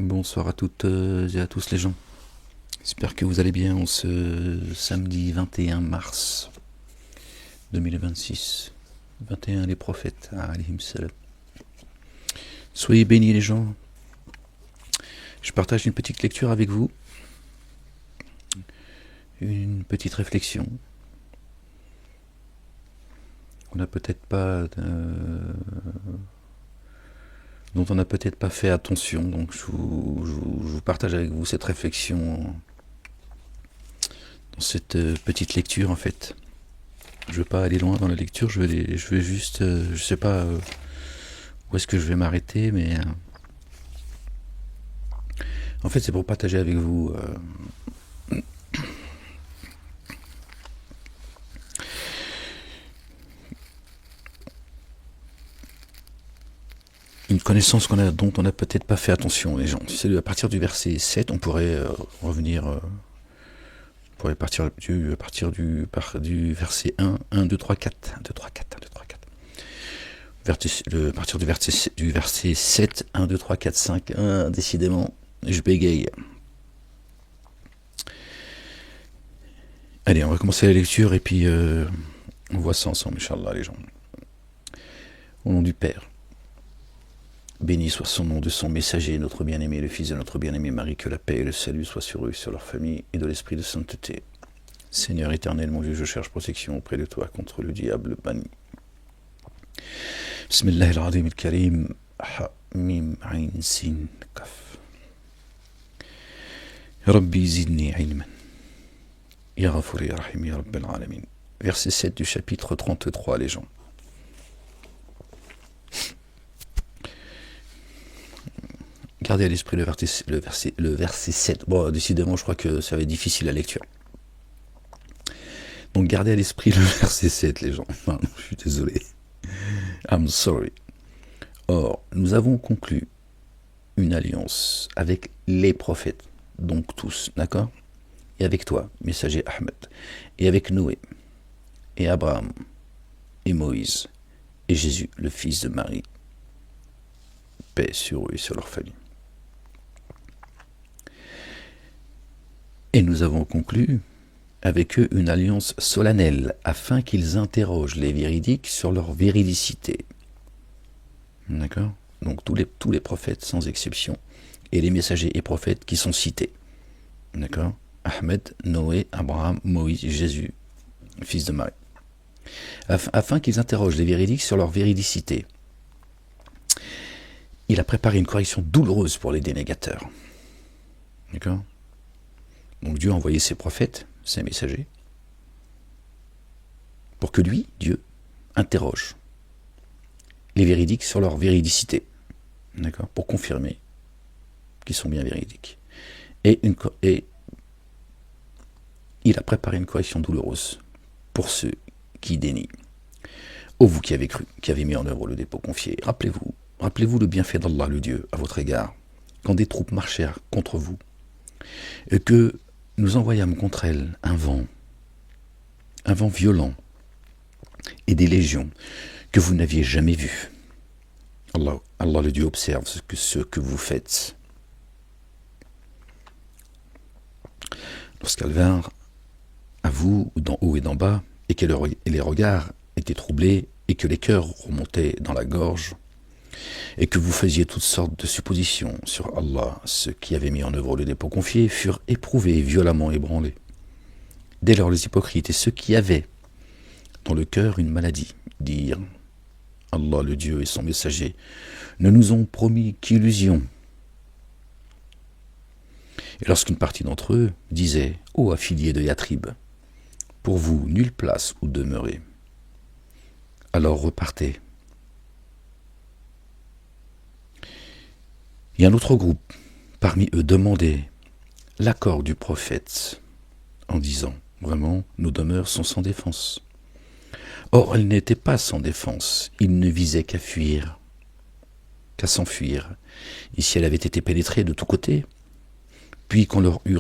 Bonsoir à toutes et à tous les gens. J'espère que vous allez bien en ce samedi 21 mars 2026. 21 les prophètes, alayhim salam. Soyez bénis les gens. Je partage une petite lecture avec vous. Une petite réflexion. On n'a peut-être pas... dont on n'a peut-être pas fait attention. Donc je vous partage avec vous cette réflexion dans cette petite lecture en fait. Je ne veux pas aller loin dans la lecture, je vais juste, je sais pas où est-ce que je vais m'arrêter, mais en fait c'est pour partager avec vous une connaissance dont on n'a peut-être pas fait attention les gens. C'est à partir du verset 7, on pourrait revenir, on pourrait partir du verset 1, 1, 2, 3, 4, 1, 2, 3, 4, 1, 2, 3, 4. À partir du verset 7, 1, 2, 3, 4, 5, 1, décidément, je bégaye. Allez, on va commencer la lecture et puis on voit ça ensemble, Inch'Allah, les gens. Au nom du Père, béni soit son nom, de son messager, notre bien-aimé, le fils de notre bien-aimé Marie, que la paix et le salut soient sur eux, sur leur famille, et de l'esprit de sainteté. Seigneur éternel, mon Dieu, je cherche protection auprès de toi contre le diable banni. Bismillahirrahmanirrahim al-Karim, Mim, Ain, Sin, Kaf. Rabbi zidni ilman. Ya Ghafur ya Rahim ya Rabbal Alamin. Verset 7 du chapitre 33, les gens. Gardez à l'esprit le verset 7. Bon, décidément, je crois que ça va être difficile la lecture. Donc, gardez à l'esprit le verset 7, les gens. Enfin, je suis désolé. I'm sorry. Or, nous avons conclu une alliance avec les prophètes, donc tous, d'accord? Et avec toi, messager Ahmed, et avec Noé, et Abraham, et Moïse, et Jésus, le fils de Marie. Paix sur eux et sur leur famille. Et nous avons conclu avec eux une alliance solennelle, afin qu'ils interrogent les véridiques sur leur véridicité. D'accord? Donc tous les prophètes, sans exception, et les messagers et prophètes qui sont cités. D'accord? Ahmed, Noé, Abraham, Moïse, Jésus, fils de Marie. Afin qu'ils interrogent les véridiques sur leur véridicité. Il a préparé une correction douloureuse pour les dénégateurs. D'accord? Donc Dieu a envoyé ses prophètes, ses messagers, pour que lui, Dieu, interroge les véridiques sur leur véridicité. D'accord? Pour confirmer qu'ils sont bien véridiques. Et il a préparé une correction douloureuse pour ceux qui dénient. Ô vous qui avez cru, qui avez mis en œuvre le dépôt confié, rappelez-vous le bienfait d'Allah le Dieu à votre égard, quand des troupes marchèrent contre vous, et que nous envoyâmes contre elles un vent violent, et des légions que vous n'aviez jamais vues. Allah le Dieu observe ce que vous faites. Lorsqu'elles vinrent à vous, d'en haut et d'en bas, et que les regards étaient troublés, et que les cœurs remontaient dans la gorge, et que vous faisiez toutes sortes de suppositions sur Allah, ceux qui avaient mis en œuvre le dépôt confié furent éprouvés et violemment ébranlés. Dès lors, les hypocrites et ceux qui avaient dans le cœur une maladie dirent « Allah, le Dieu et son messager, ne nous ont promis qu'illusion. » Et lorsqu'une partie d'entre eux disait « Ô affiliés de Yatrib, pour vous, nulle place où demeurer. » Alors repartez. Et un autre groupe parmi eux demandait l'accord du prophète en disant « Vraiment, nos demeures sont sans défense. » Or, elles n'étaient pas sans défense, ils ne visaient qu'à fuir, qu'à s'enfuir. Et si elle avait été pénétrée de tous côtés, puis qu'on leur eût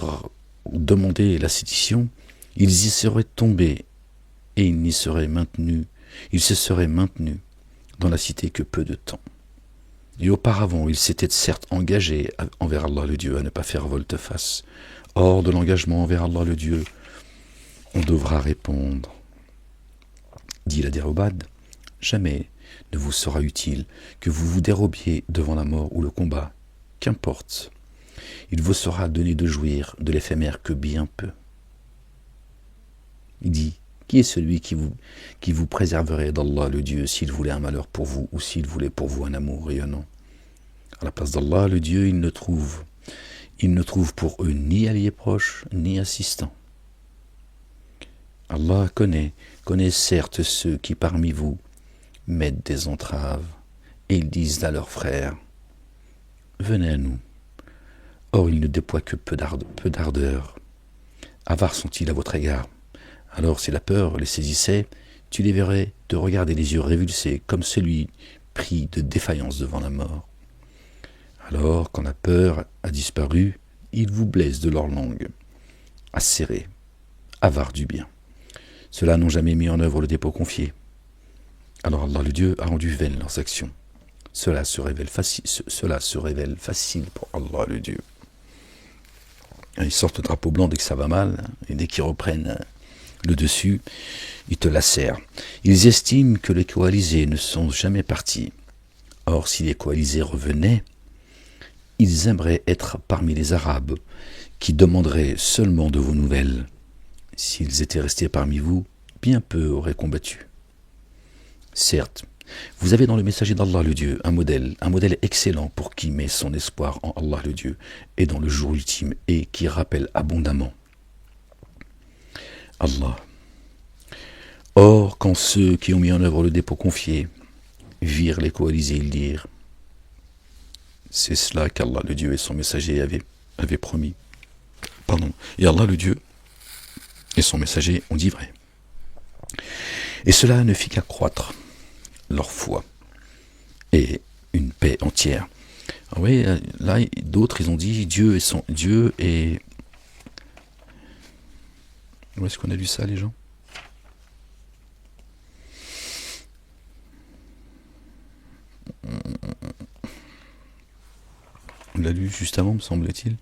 demandé la sédition, ils y seraient tombés et ils se seraient maintenus dans la cité que peu de temps. Et auparavant, il s'était certes engagé envers Allah le Dieu à ne pas faire volte-face. Hors de l'engagement envers Allah le Dieu, on devra répondre. Dit la dérobade, jamais ne vous sera utile que vous vous dérobiez devant la mort ou le combat. Qu'importe, il vous sera donné de jouir de l'éphémère que bien peu. Il dit, qui est celui qui vous préserverait d'Allah le Dieu s'il voulait un malheur pour vous ou s'il voulait pour vous un amour rayonnant? À la place d'Allah le Dieu, ils ne trouvent pour eux ni alliés proches ni assistants. Allah connaît certes ceux qui parmi vous mettent des entraves et ils disent à leurs frères, venez à nous. Or ils ne déploient que peu d'ardeur. Avares sont-ils à votre égard? Alors si la peur les saisissait, tu les verrais te regarder les yeux révulsés comme celui pris de défaillance devant la mort. Alors quand la peur a disparu, ils vous blessent de leur langue, acérés, avares du bien. Ceux-là n'ont jamais mis en œuvre le dépôt confié. Alors Allah le Dieu a rendu vaines leurs actions. Cela se révèle facile pour Allah le Dieu. Ils sortent le drapeau blanc dès que ça va mal, et dès qu'ils reprennent le dessus, ils te lacèrent. Ils estiment que les coalisés ne sont jamais partis. Or, si les coalisés revenaient, ils aimeraient être parmi les Arabes, qui demanderaient seulement de vos nouvelles. S'ils étaient restés parmi vous, bien peu auraient combattu. Certes, vous avez dans le messager d'Allah le Dieu un modèle excellent pour qui met son espoir en Allah le Dieu et dans le jour ultime et qui rappelle abondamment Allah. Or, quand ceux qui ont mis en œuvre le dépôt confié virent les coalisés, ils dirent, c'est cela qu'Allah le Dieu et son messager avaient promis. Et Allah le Dieu et son messager ont dit vrai. Et cela ne fit qu'accroître leur foi et une paix entière. Ah oui, là, d'autres, ils ont dit Dieu et... Où est-ce qu'on a lu ça, les gens? On l'a lu juste avant, me semble-t-il.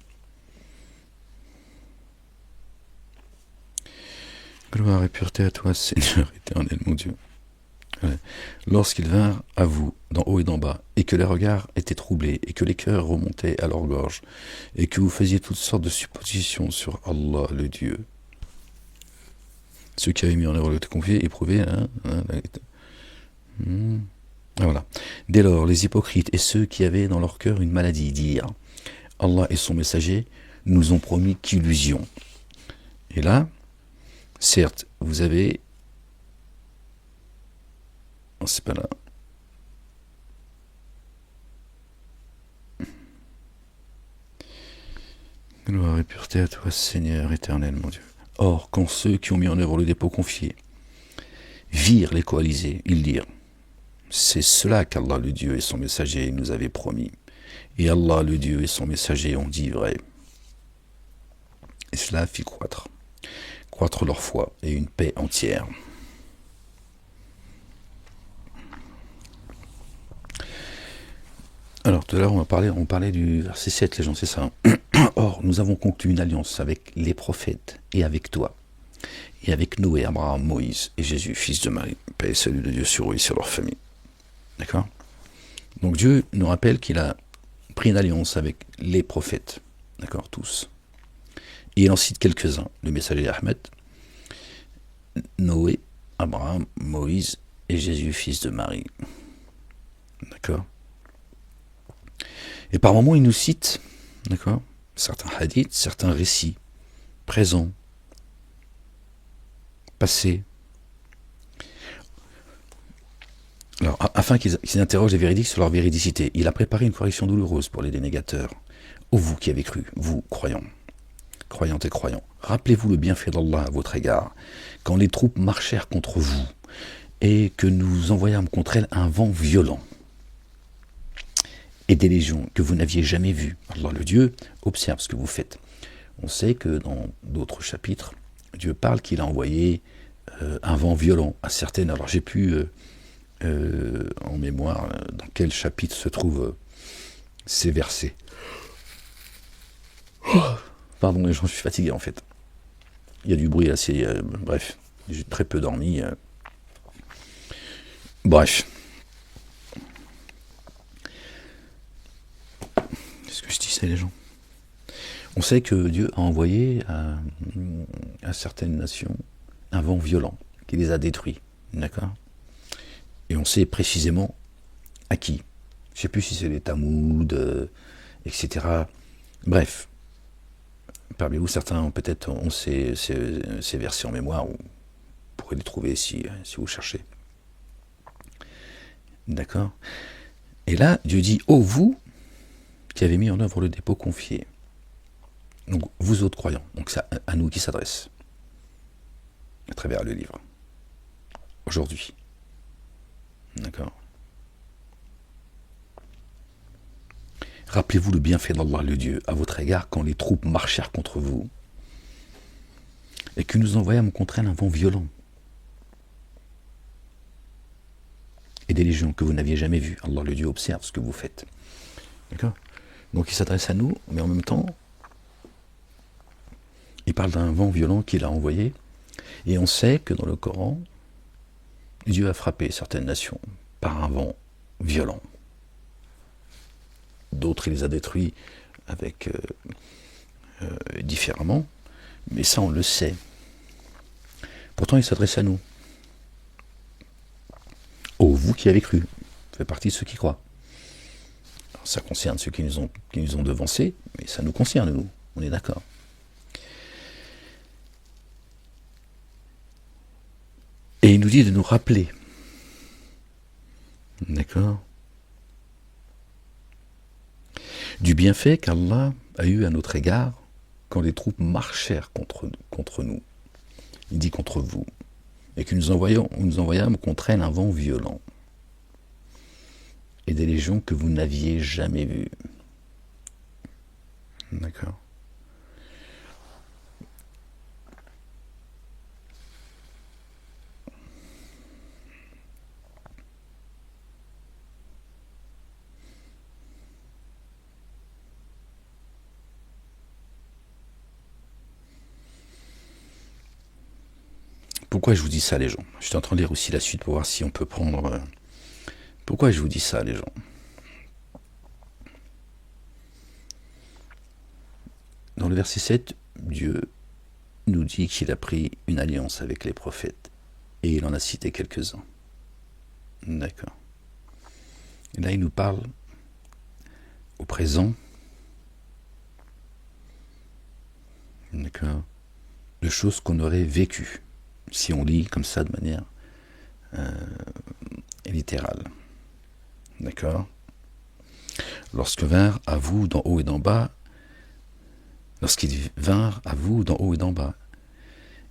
Gloire et pureté à toi, Seigneur éternel, mon Dieu. Ouais. Lorsqu'ils vinrent à vous, d'en haut et d'en bas, et que les regards étaient troublés, et que les cœurs remontaient à leur gorge, et que vous faisiez toutes sortes de suppositions sur Allah le Dieu. Ceux qui avaient mis en œuvre le confié, éprouvé, voilà. Dès lors, les hypocrites et ceux qui avaient dans leur cœur une maladie dirent, Allah et son messager nous ont promis qu'illusion. Et là, certes, vous avez... Non, c'est pas là. Gloire et pureté à toi, Seigneur éternel, mon Dieu. Or, quand ceux qui ont mis en œuvre le dépôt confié virent les coalisés, ils dirent, c'est cela qu'Allah le Dieu et son messager nous avaient promis. Et Allah le Dieu et son messager ont dit vrai. Et cela fit croître leur foi et une paix entière. Alors, tout à l'heure, on parlait du verset 7, les gens, c'est ça. Or, nous avons conclu une alliance avec les prophètes et avec toi, et avec Noé, Abraham, Moïse et Jésus, fils de Marie. Paix et salut de Dieu sur eux et sur leur famille. D'accord? Donc, Dieu nous rappelle qu'il a pris une alliance avec les prophètes. D'accord? Tous. Et il en cite quelques-uns. Le messager Ahmed, Noé, Abraham, Moïse et Jésus, fils de Marie. D'accord? Et par moments, il nous cite, d'accord, certains hadiths, certains récits, présents, passés. Alors, afin qu'ils interrogent les véridiques sur leur véridicité, il a préparé une correction douloureuse pour les dénégateurs. Ô vous qui avez cru, vous, croyants, croyantes et croyants, rappelez-vous le bienfait d'Allah à votre égard, quand les troupes marchèrent contre vous, et que nous envoyâmes contre elles un vent violent, et des légions que vous n'aviez jamais vues. Allah le Dieu observe ce que vous faites. On sait que dans d'autres chapitres, Dieu parle qu'il a envoyé un vent violent à certaines. Alors j'ai pu en mémoire dans quel chapitre se trouvent ces versets. Pardon les gens, je suis fatigué en fait. Il y a du bruit assez... bref, j'ai très peu dormi. Bref. Qu'est-ce que je disais les gens? On sait que Dieu a envoyé à certaines nations un vent violent qui les a détruits. D'accord? Et on sait précisément à qui. Je ne sais plus si c'est les Tamouds, etc. Bref. Parmi vous, certains peut-être ont ces versets en mémoire, ou vous pourrez les trouver si vous cherchez. D'accord? Et là, Dieu dit, ô vous qui avez mis en œuvre le dépôt confié. Donc, vous autres croyants. Donc, c'est à nous qui s'adresse. À travers le livre. Aujourd'hui. D'accord? Rappelez-vous le bienfait d'Allah le Dieu à votre égard quand les troupes marchèrent contre vous et que nous envoyâmes contre elles un vent violent et des légions que vous n'aviez jamais vues. Allah le Dieu observe ce que vous faites. D'accord? Donc il s'adresse à nous, mais en même temps, il parle d'un vent violent qu'il a envoyé, et on sait que dans le Coran, Dieu a frappé certaines nations par un vent violent. D'autres, il les a détruits avec différemment, mais ça on le sait. Pourtant, il s'adresse à nous. Oh, vous qui avez cru, vous faites partie de ceux qui croient. Alors, ça concerne ceux qui nous ont devancés, mais ça nous concerne, nous, on est d'accord. Et il nous dit de nous rappeler. D'accord? Du bienfait qu'Allah a eu à notre égard quand les troupes marchèrent contre nous. Il dit contre vous. Et que nous envoyâmes contre elles un vent violent. Et des légions que vous n'aviez jamais vues. D'accord? Pourquoi je vous dis ça, les gens? Je suis en train de lire aussi la suite pour voir si on peut prendre... Pourquoi je vous dis ça, les gens? Dans le verset 7, Dieu nous dit qu'il a pris une alliance avec les prophètes. Et il en a cité quelques-uns. D'accord. Et là, il nous parle au présent. D'accord. De choses qu'on aurait vécues. Si on lit comme ça de manière littérale. D'accord? Lorsqu'ils vinrent à vous d'en haut et d'en bas,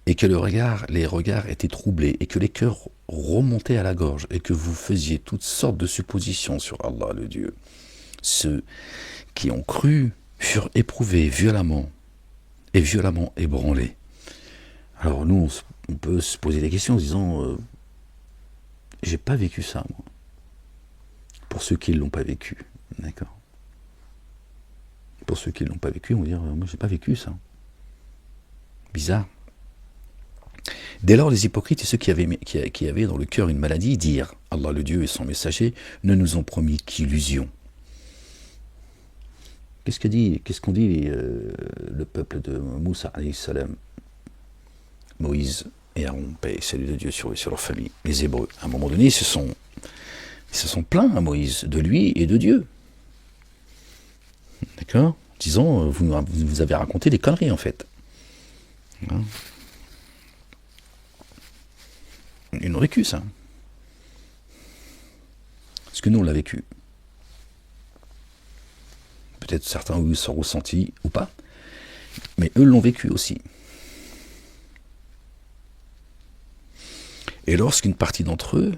et que les regards étaient troublés, et que les cœurs remontaient à la gorge, et que vous faisiez toutes sortes de suppositions sur Allah le Dieu, ceux qui ont cru furent éprouvés violemment ébranlés. Alors nous, on peut se poser des questions en se disant j'ai pas vécu ça, moi. Pour ceux qui ne l'ont pas vécu, d'accord. Pour ceux qui ne l'ont pas vécu, on va dire moi j'ai pas vécu ça. Bizarre. Dès lors, les hypocrites et ceux qui avaient dans le cœur une maladie dirent Allah le Dieu et son messager ne nous ont promis qu'illusion. Qu'est-ce qu'on dit le peuple de Moussa alayhi salam, Moïse et Aaron, paix et salut de Dieu sur leur famille, les Hébreux. À un moment donné, ils se sont plaints à Moïse de lui et de Dieu. D'accord? Disons, vous avez raconté des conneries en fait. Hein? Ils l'ont vécu ça. Est-ce que nous on l'a vécu? Peut-être certains ont eu son ressenti ou pas, mais eux l'ont vécu aussi. Et lorsqu'une partie d'entre eux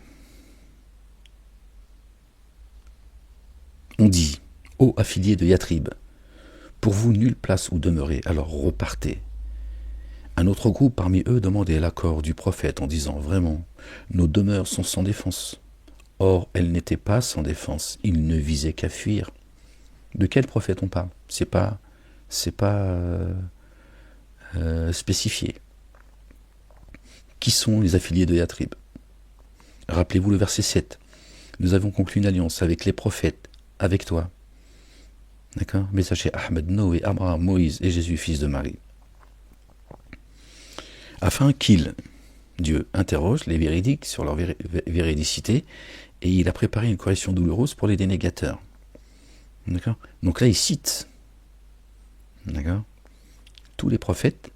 ont dit « Ô affiliés de Yatrib, pour vous nulle place où demeurer, alors repartez. » Un autre groupe parmi eux demandait l'accord du prophète en disant « Vraiment, nos demeures sont sans défense. Or, elle n'était pas sans défense. Il ne visait qu'à fuir. De quel prophète on parle? C'est pas spécifié. Qui sont les affiliés de Yatrib? Rappelez-vous le verset 7. Nous avons conclu une alliance avec les prophètes, avec toi. D'accord? Messager Ahmed, Noé, Abraham, Moïse et Jésus, fils de Marie. Afin qu'il, Dieu, interroge les véridiques sur leur véridicité, et il a préparé une correction douloureuse pour les dénégateurs. D'accord? Donc là, il cite, d'accord, tous les prophètes.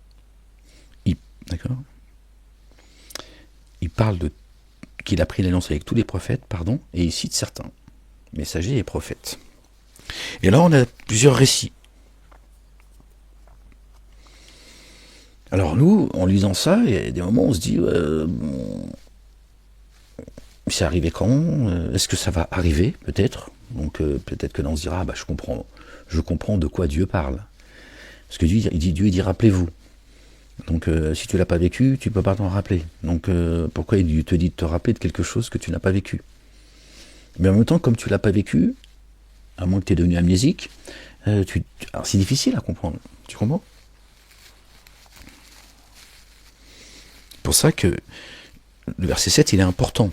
D'accord? Il parle de qu'il a pris l'alliance avec tous les prophètes, pardon, et il cite certains, messagers et prophètes. Et là, on a plusieurs récits. Alors nous, en lisant ça, il y a des moments où on se dit, c'est arrivé quand? Est-ce que ça va arriver, peut-être? Donc peut-être que là, on se dira, je comprends de quoi Dieu parle. Parce que Dieu dit, rappelez-vous. Donc si tu ne l'as pas vécu, tu ne peux pas t'en rappeler. Donc pourquoi il te dit de te rappeler de quelque chose que tu n'as pas vécu? Mais en même temps, comme tu ne l'as pas vécu, à moins que tu es devenu amnésique, alors c'est difficile à comprendre. Tu comprends? C'est pour ça que le verset 7, il est important.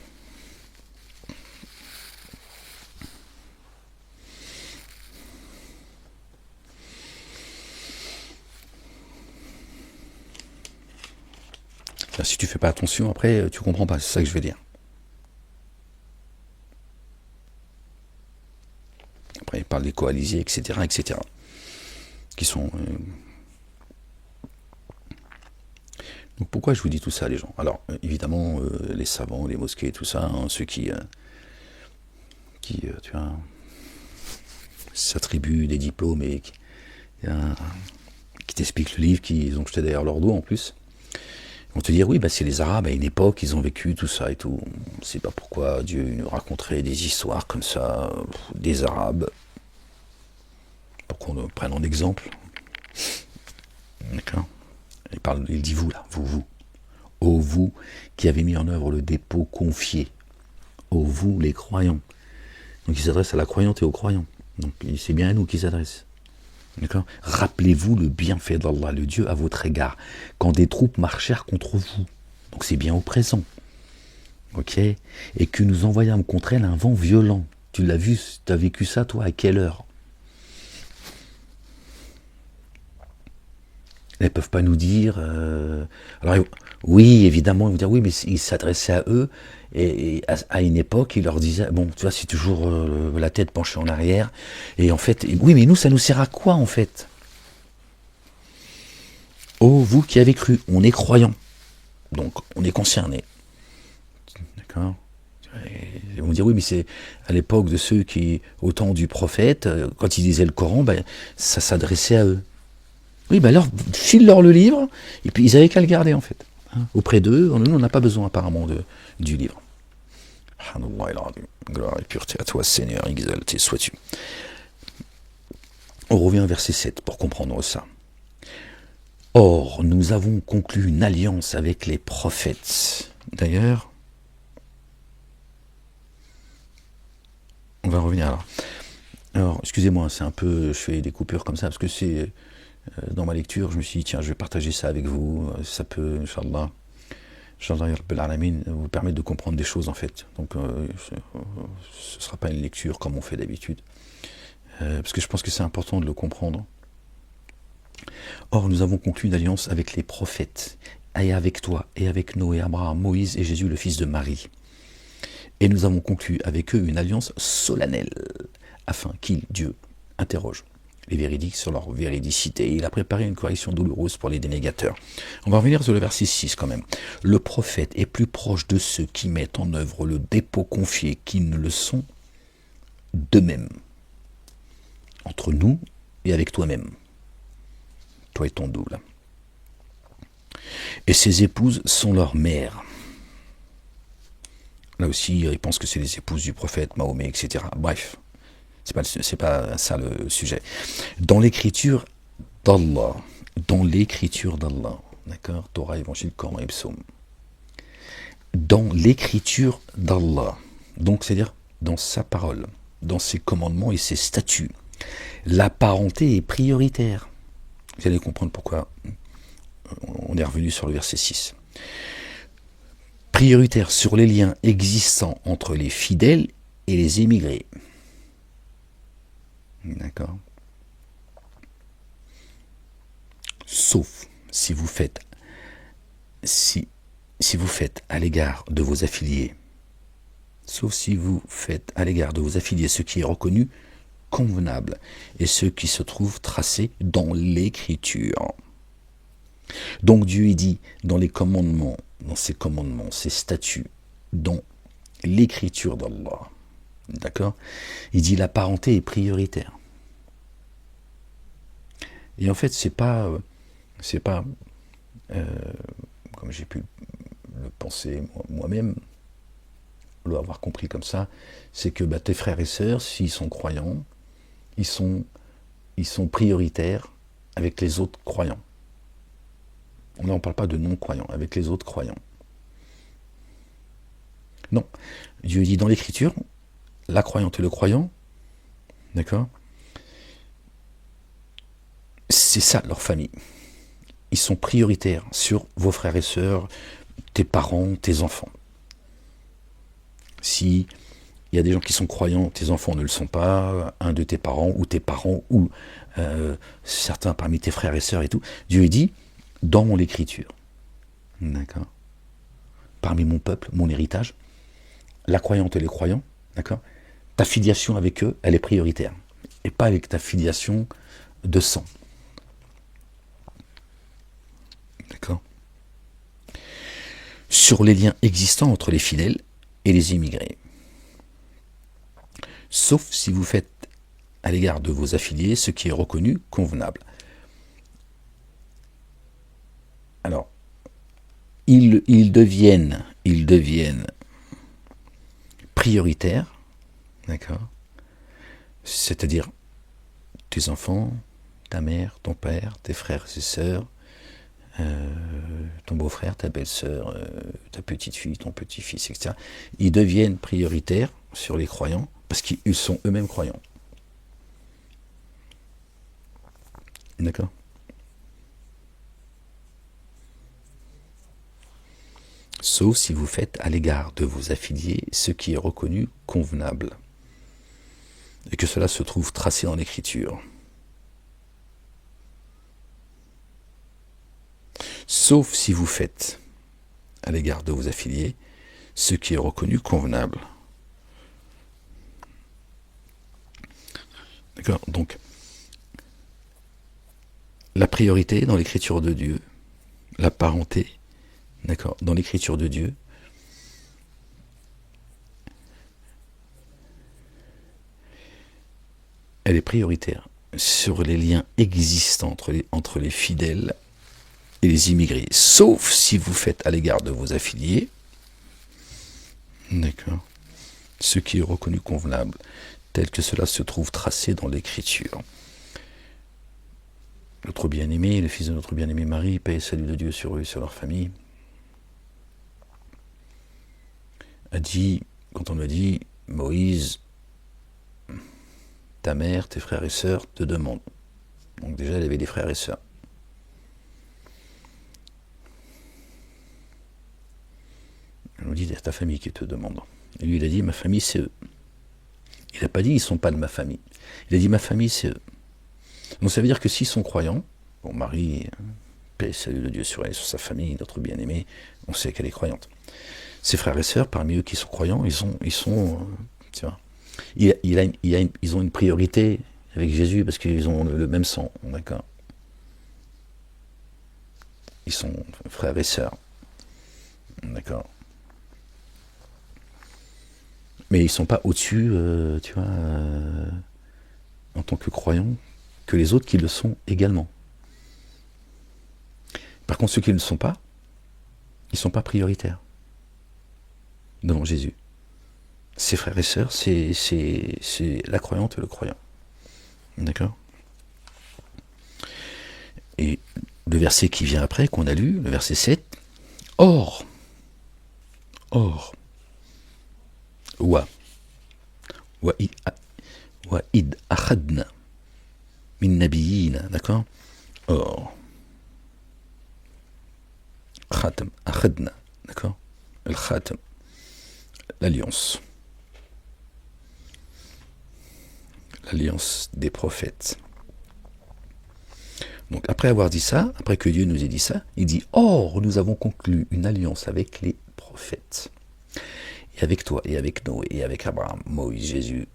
Si tu fais pas attention, après, tu comprends pas. C'est ça que je veux dire. Après, il parle des coalisés, etc., etc., qui sont... Donc pourquoi je vous dis tout ça, les gens? Alors, évidemment, les savants, les mosquées, tout ça, hein, ceux qui tu vois, s'attribuent des diplômes et qui t'expliquent le livre, qu'ils ont jeté derrière leur dos en plus. On te dire, oui, c'est les Arabes, à une époque, ils ont vécu tout ça et tout. On ne sait pas pourquoi Dieu nous raconterait des histoires comme ça, des Arabes, pour qu'on prenne en exemple. D'accord? Il dit vous, là, vous. Ô vous qui avez mis en œuvre le dépôt confié. Ô vous, les croyants. Donc il s'adresse à la croyante et aux croyants. Donc c'est bien à nous qu'il s'adresse. D'accord? Rappelez-vous le bienfait d'Allah, le Dieu, à votre égard, quand des troupes marchèrent contre vous. Donc c'est bien au présent. Ok? Et que nous envoyâmes contre elles un vent violent. Tu l'as vu, tu as vécu ça, toi, à quelle heure? Elles ne peuvent pas nous dire... Alors, oui, évidemment, ils vont dire, oui, mais il s'adressait à eux, et à une époque, il leur disait, bon, tu vois, c'est toujours la tête penchée en arrière, et en fait, oui, mais nous, ça nous sert à quoi, en fait? Oh, vous qui avez cru, on est croyants, donc on est concernés. D'accord? Ils vont dire, oui, mais c'est à l'époque de ceux qui, au temps du prophète, quand ils disaient le Coran, ça s'adressait à eux. Oui, alors, file-leur le livre, et puis ils avaient qu'à le garder, en fait. Hein, auprès d'eux, nous, on n'a pas besoin, apparemment, du livre. Gloire et pureté à toi, Seigneur, exalté sois-tu. On revient au verset 7 pour comprendre ça. Or, nous avons conclu une alliance avec les prophètes. D'ailleurs, on va revenir là. Alors, excusez-moi, c'est un peu, je fais des coupures comme ça, parce que c'est... dans ma lecture, je me suis dit, tiens, je vais partager ça avec vous, ça peut, Inch'Allah, vous permettre de comprendre des choses, en fait. Donc, ce ne sera pas une lecture comme on fait d'habitude, parce que je pense que c'est important de le comprendre. Or, nous avons conclu une alliance avec les prophètes, et avec toi, et avec Noé, Abraham, Moïse et Jésus, le fils de Marie. Et nous avons conclu avec eux une alliance solennelle, afin qu'ils, Dieu, interroge les véridiques sur leur véridicité. Il a préparé une correction douloureuse pour les dénégateurs. On va revenir sur le verset 6 quand même. Le prophète est plus proche de ceux qui mettent en œuvre le dépôt confié qu'ils ne le sont d'eux-mêmes. Entre nous et avec toi-même. Toi et ton double. Et ses épouses sont leurs mères. Là aussi, ils pensent que c'est les épouses du prophète, Mahomet, etc. Bref. C'est pas ça le sujet. Dans l'écriture d'Allah, d'accord, Torah, Évangile, Coran et Psaume. Dans l'écriture d'Allah, Donc, c'est-à-dire dans sa parole, dans ses commandements et ses statuts. La parenté est prioritaire. Vous allez comprendre pourquoi on est revenu sur le verset 6. Prioritaire sur les liens existants entre les fidèles et les émigrés. D'accord. Sauf si vous faites à l'égard de vos affiliés, ce qui est reconnu convenable et ce qui se trouve tracé dans l'écriture. Donc Dieu il dit dans les commandements, dans ses commandements, ses statuts, dans l'écriture d'Allah. D'accord? Il dit la parenté est prioritaire. Et en fait, c'est pas comme j'ai pu le penser moi-même, l'avoir compris comme ça, c'est que tes frères et sœurs, s'ils sont croyants, ils sont prioritaires avec les autres croyants. On n'en parle pas de non-croyants, avec les autres croyants. Non. Dieu dit dans l'Écriture, la croyante et le croyant, d'accord, c'est ça leur famille. Ils sont prioritaires sur vos frères et sœurs, tes parents, tes enfants. Si il y a des gens qui sont croyants, tes enfants ne le sont pas, un de tes parents, ou certains parmi tes frères et sœurs et tout, Dieu dit, dans l'Écriture, d'accord, parmi mon peuple, mon héritage, la croyante et les croyants, d'accord, ta filiation avec eux, elle est prioritaire, et pas avec ta filiation de sang. D'accord. Sur les liens existants entre les fidèles et les immigrés. Sauf si vous faites à l'égard de vos affiliés ce qui est reconnu convenable. Alors, ils deviennent prioritaires, d'accord, c'est-à-dire tes enfants, ta mère, ton père, tes frères et sœurs, ton beau-frère, ta belle-sœur, ta petite-fille, ton petit-fils, etc. Ils deviennent prioritaires sur les croyants parce qu'ils sont eux-mêmes croyants. D'accord ? Sauf si vous faites à l'égard de vos affiliés ce qui est reconnu convenable et que cela se trouve tracé dans l'Écriture. Sauf si vous faites à l'égard de vos affiliés ce qui est reconnu convenable. D'accord ? Donc, la priorité dans l'Écriture de Dieu, la parenté, d'accord, dans l'Écriture de Dieu, elle est prioritaire sur les liens existants entre les fidèles et les immigrés, sauf si vous faites à l'égard de vos affiliés, d'accord, ce qui est reconnu convenable, tel que cela se trouve tracé dans l'Écriture. Notre bien-aimé, le fils de notre bien-aimé Marie, paix et salut de Dieu sur eux et sur leur famille, a dit, quand on lui a dit, Moïse, ta mère, tes frères et sœurs te demandent. Donc déjà, elle avait des frères et sœurs. Elle nous dit, c'est ta famille qui te demande. Et lui, il a dit, ma famille, c'est eux. Il n'a pas dit, ils ne sont pas de ma famille. Il a dit, ma famille, c'est eux. Donc ça veut dire que s'ils sont croyants, bon, Marie, paix et salut de Dieu sur elle, sur sa famille, notre bien-aimée, on sait qu'elle est croyante. Ses frères et sœurs, parmi eux qui sont croyants, ils sont tu vois, ils ont une priorité avec Jésus parce qu'ils ont le même sang, d'accord. Ils sont frères et sœurs, d'accord. Mais ils ne sont pas au-dessus, tu vois, en tant que croyants, que les autres qui le sont également. Par contre, ceux qui ne le sont pas, ils ne sont pas prioritaires devant Jésus. Ses frères et sœurs, c'est la croyante et le croyant. D'accord ? Et le verset qui vient après, qu'on a lu, le verset 7, Or, wa, wa id akhadna min nabiyina, d'accord. Or, khatam, akhadna, d'accord. El khatam, l'alliance. L'alliance des prophètes. Donc après avoir dit ça, après que Dieu nous ait dit ça, il dit, or nous avons conclu une alliance avec les prophètes, et avec toi, et avec Noé, et avec Abraham, Moïse, Jésus,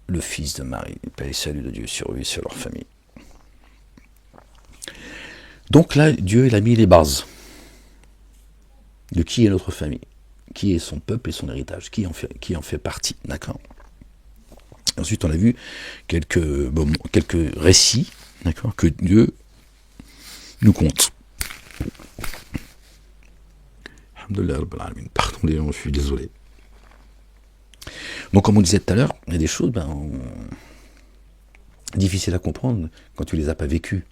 le fils de Marie, paix et salut de Dieu sur eux et sur leur famille. Donc là, Dieu il a mis les bases de qui est notre famille, qui est son peuple et son héritage, qui en fait partie, d'accord. Ensuite, on a vu quelques récits, d'accord, que Dieu nous conte. Pardon, je suis désolé. Donc, comme on disait tout à l'heure, il y a des choses difficiles à comprendre quand tu ne les as pas vécues.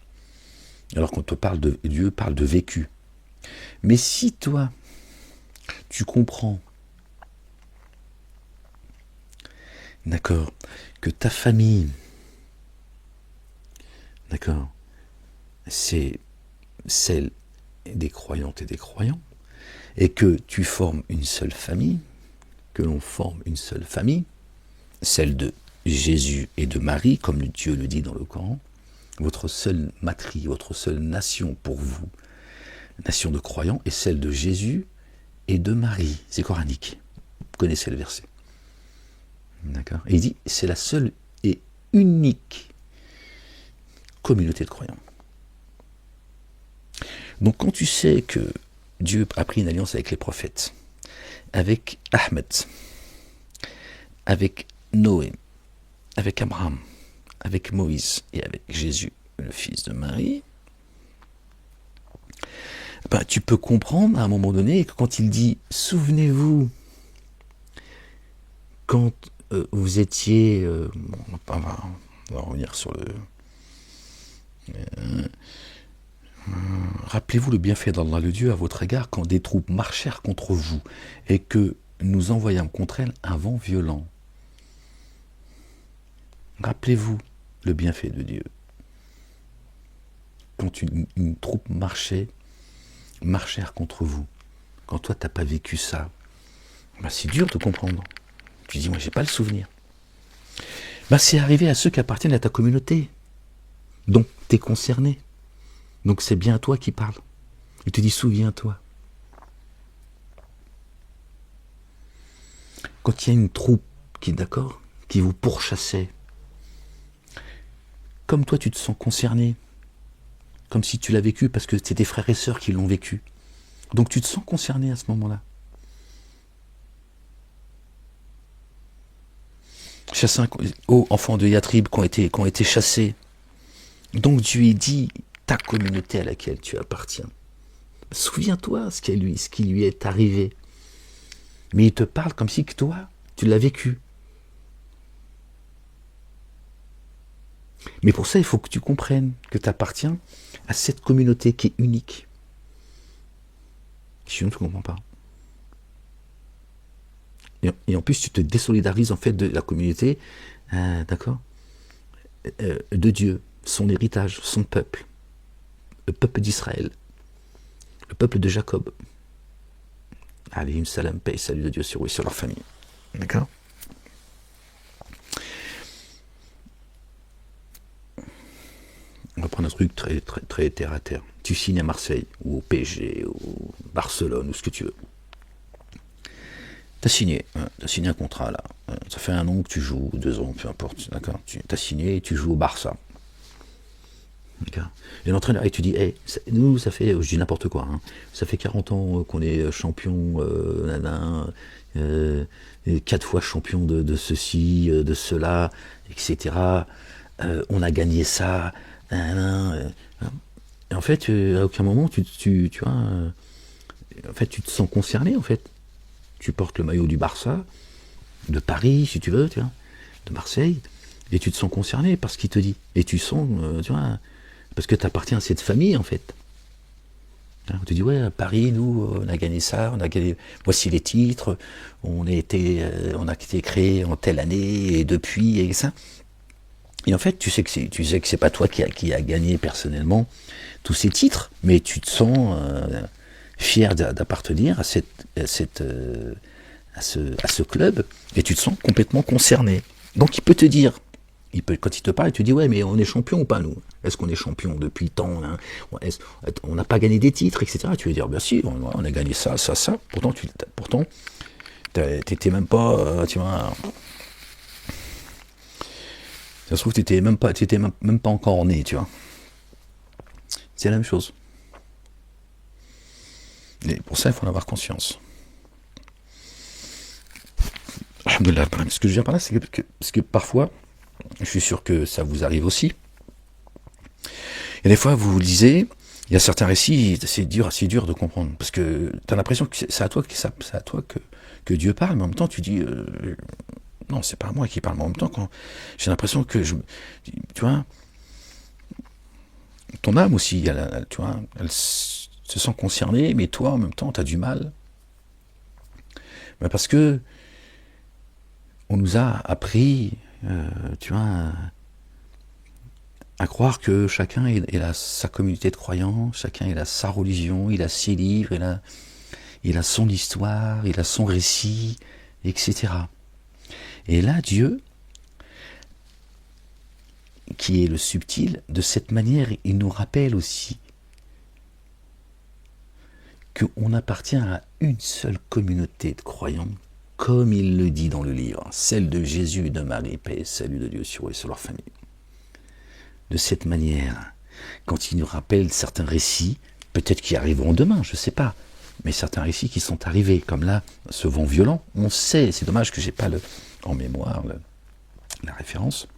Alors qu'on te parle de Dieu, parle de vécu. Mais si toi, tu comprends, d'accord, que ta famille, d'accord, c'est celle des croyantes et des croyants, et que tu formes une seule famille, que l'on forme une seule famille, celle de Jésus et de Marie, comme Dieu le dit dans le Coran, votre seule matrie, votre seule nation pour vous, nation de croyants, est celle de Jésus et de Marie. C'est coranique. Vous connaissez le verset. D'accord. Et il dit, c'est la seule et unique communauté de croyants. Donc quand tu sais que Dieu a pris une alliance avec les prophètes, avec Ahmed, avec Noé, avec Abraham, avec Moïse et avec Jésus, le fils de Marie, ben, tu peux comprendre à un moment donné que quand il dit « Souvenez-vous, quand vous étiez... on va revenir sur le... rappelez-vous le bienfait d'Allah le Dieu à votre égard quand des troupes marchèrent contre vous et que nous envoyâmes contre elles un vent violent. Rappelez-vous le bienfait de Dieu. Quand une troupe marchèrent contre vous, quand toi t'as pas vécu ça, ben c'est dur de comprendre. Tu dis, moi j'ai pas le souvenir. Ben c'est arrivé à ceux qui appartiennent à ta communauté, donc t'es concerné. Donc c'est bien toi qui parle. Il te dit, souviens-toi. Quand il y a une troupe qui est d'accord, qui vous pourchassait, comme toi tu te sens concerné, comme si tu l'as vécu parce que c'est tes frères et sœurs qui l'ont vécu. Donc tu te sens concerné à ce moment-là. Aux enfants de Yatrib qui ont été chassés. Donc Dieu lui dit, ta communauté à laquelle tu appartiens. Souviens-toi ce qui lui est arrivé. Mais il te parle comme si que toi, tu l'as vécu. Mais pour ça, il faut que tu comprennes que tu appartiens à cette communauté qui est unique. Sinon, tu ne comprends pas. Et en plus, tu te désolidarises en fait de la communauté, d'accord, de Dieu, son héritage, son peuple, le peuple d'Israël, le peuple de Jacob. Alayhim salam, paix et salut de Dieu sur eux et sur leur famille. D'accord. On va prendre un truc très terre à terre. Tu signes à Marseille, ou au PSG, ou Barcelone, ou ce que tu veux. T'as signé un contrat là. Ça fait 1 an que tu joues, 2 ans, peu importe. D'accord. T'as signé et tu joues au Barça. D'accord. Et l'entraîneur, et tu dis, hey, nous, ça fait, je dis n'importe quoi, hein, ça fait 40 ans qu'on est champion, 4 fois champion de ceci, de cela, etc. On a gagné ça. Et en fait, à aucun moment, tu vois, en fait, tu te sens concerné, en fait. Tu portes le maillot du Barça, de Paris, si tu veux, tu vois, de Marseille, et tu te sens concerné par ce qu'il te dit. Et tu sens, tu vois, parce que tu appartiens à cette famille, en fait. On te dit, ouais, à Paris, nous, on a gagné ça, on a gagné, voici les titres, on a été créé en telle année, et depuis, et ça. Et en fait, tu sais que c'est pas toi qui a gagné personnellement tous ces titres, mais tu te sens fier d'appartenir à ce club, et tu te sens complètement concerné. Donc il peut te dire, quand il te parle, il te dit, ouais, mais on est champion ou pas, nous? Est-ce qu'on est champion depuis tant, hein? On n'a pas gagné des titres, etc. Tu vas dire, bien si, on a gagné ça, ça, ça. Pourtant, t'étais même pas, tu vois. Ça se trouve, t'étais même pas encore né, tu vois. C'est la même chose. Et pour ça, il faut en avoir conscience. Alhamdoulilah. Ce que je viens par là, c'est parce que parfois, je suis sûr que ça vous arrive aussi. Et des fois, vous vous lisez, il y a certains récits, c'est dur de comprendre, parce que tu as l'impression que c'est à toi que Dieu parle, mais en même temps, tu dis, non, c'est pas à moi qui parle, mais en même temps, quand j'ai l'impression que tu vois, ton âme aussi, tu vois, elle se sent concernée, mais toi, en même temps, tu as du mal. Mais parce que on nous a appris, tu vois, à croire que chacun il a sa communauté de croyants, chacun il a sa religion, il a ses livres, il a son histoire, il a son récit, etc. Et là, Dieu, qui est le subtil, de cette manière, il nous rappelle aussi qu'on appartient à une seule communauté de croyants, comme il le dit dans le livre, celle de Jésus et de Marie, paix et salut de Dieu sur eux et sur leur famille. De cette manière, quand il nous rappelle certains récits, peut-être qui arriveront demain, je ne sais pas, mais certains récits qui sont arrivés, comme là, ce vent violent, on sait, c'est dommage que je n'ai pas en mémoire la référence,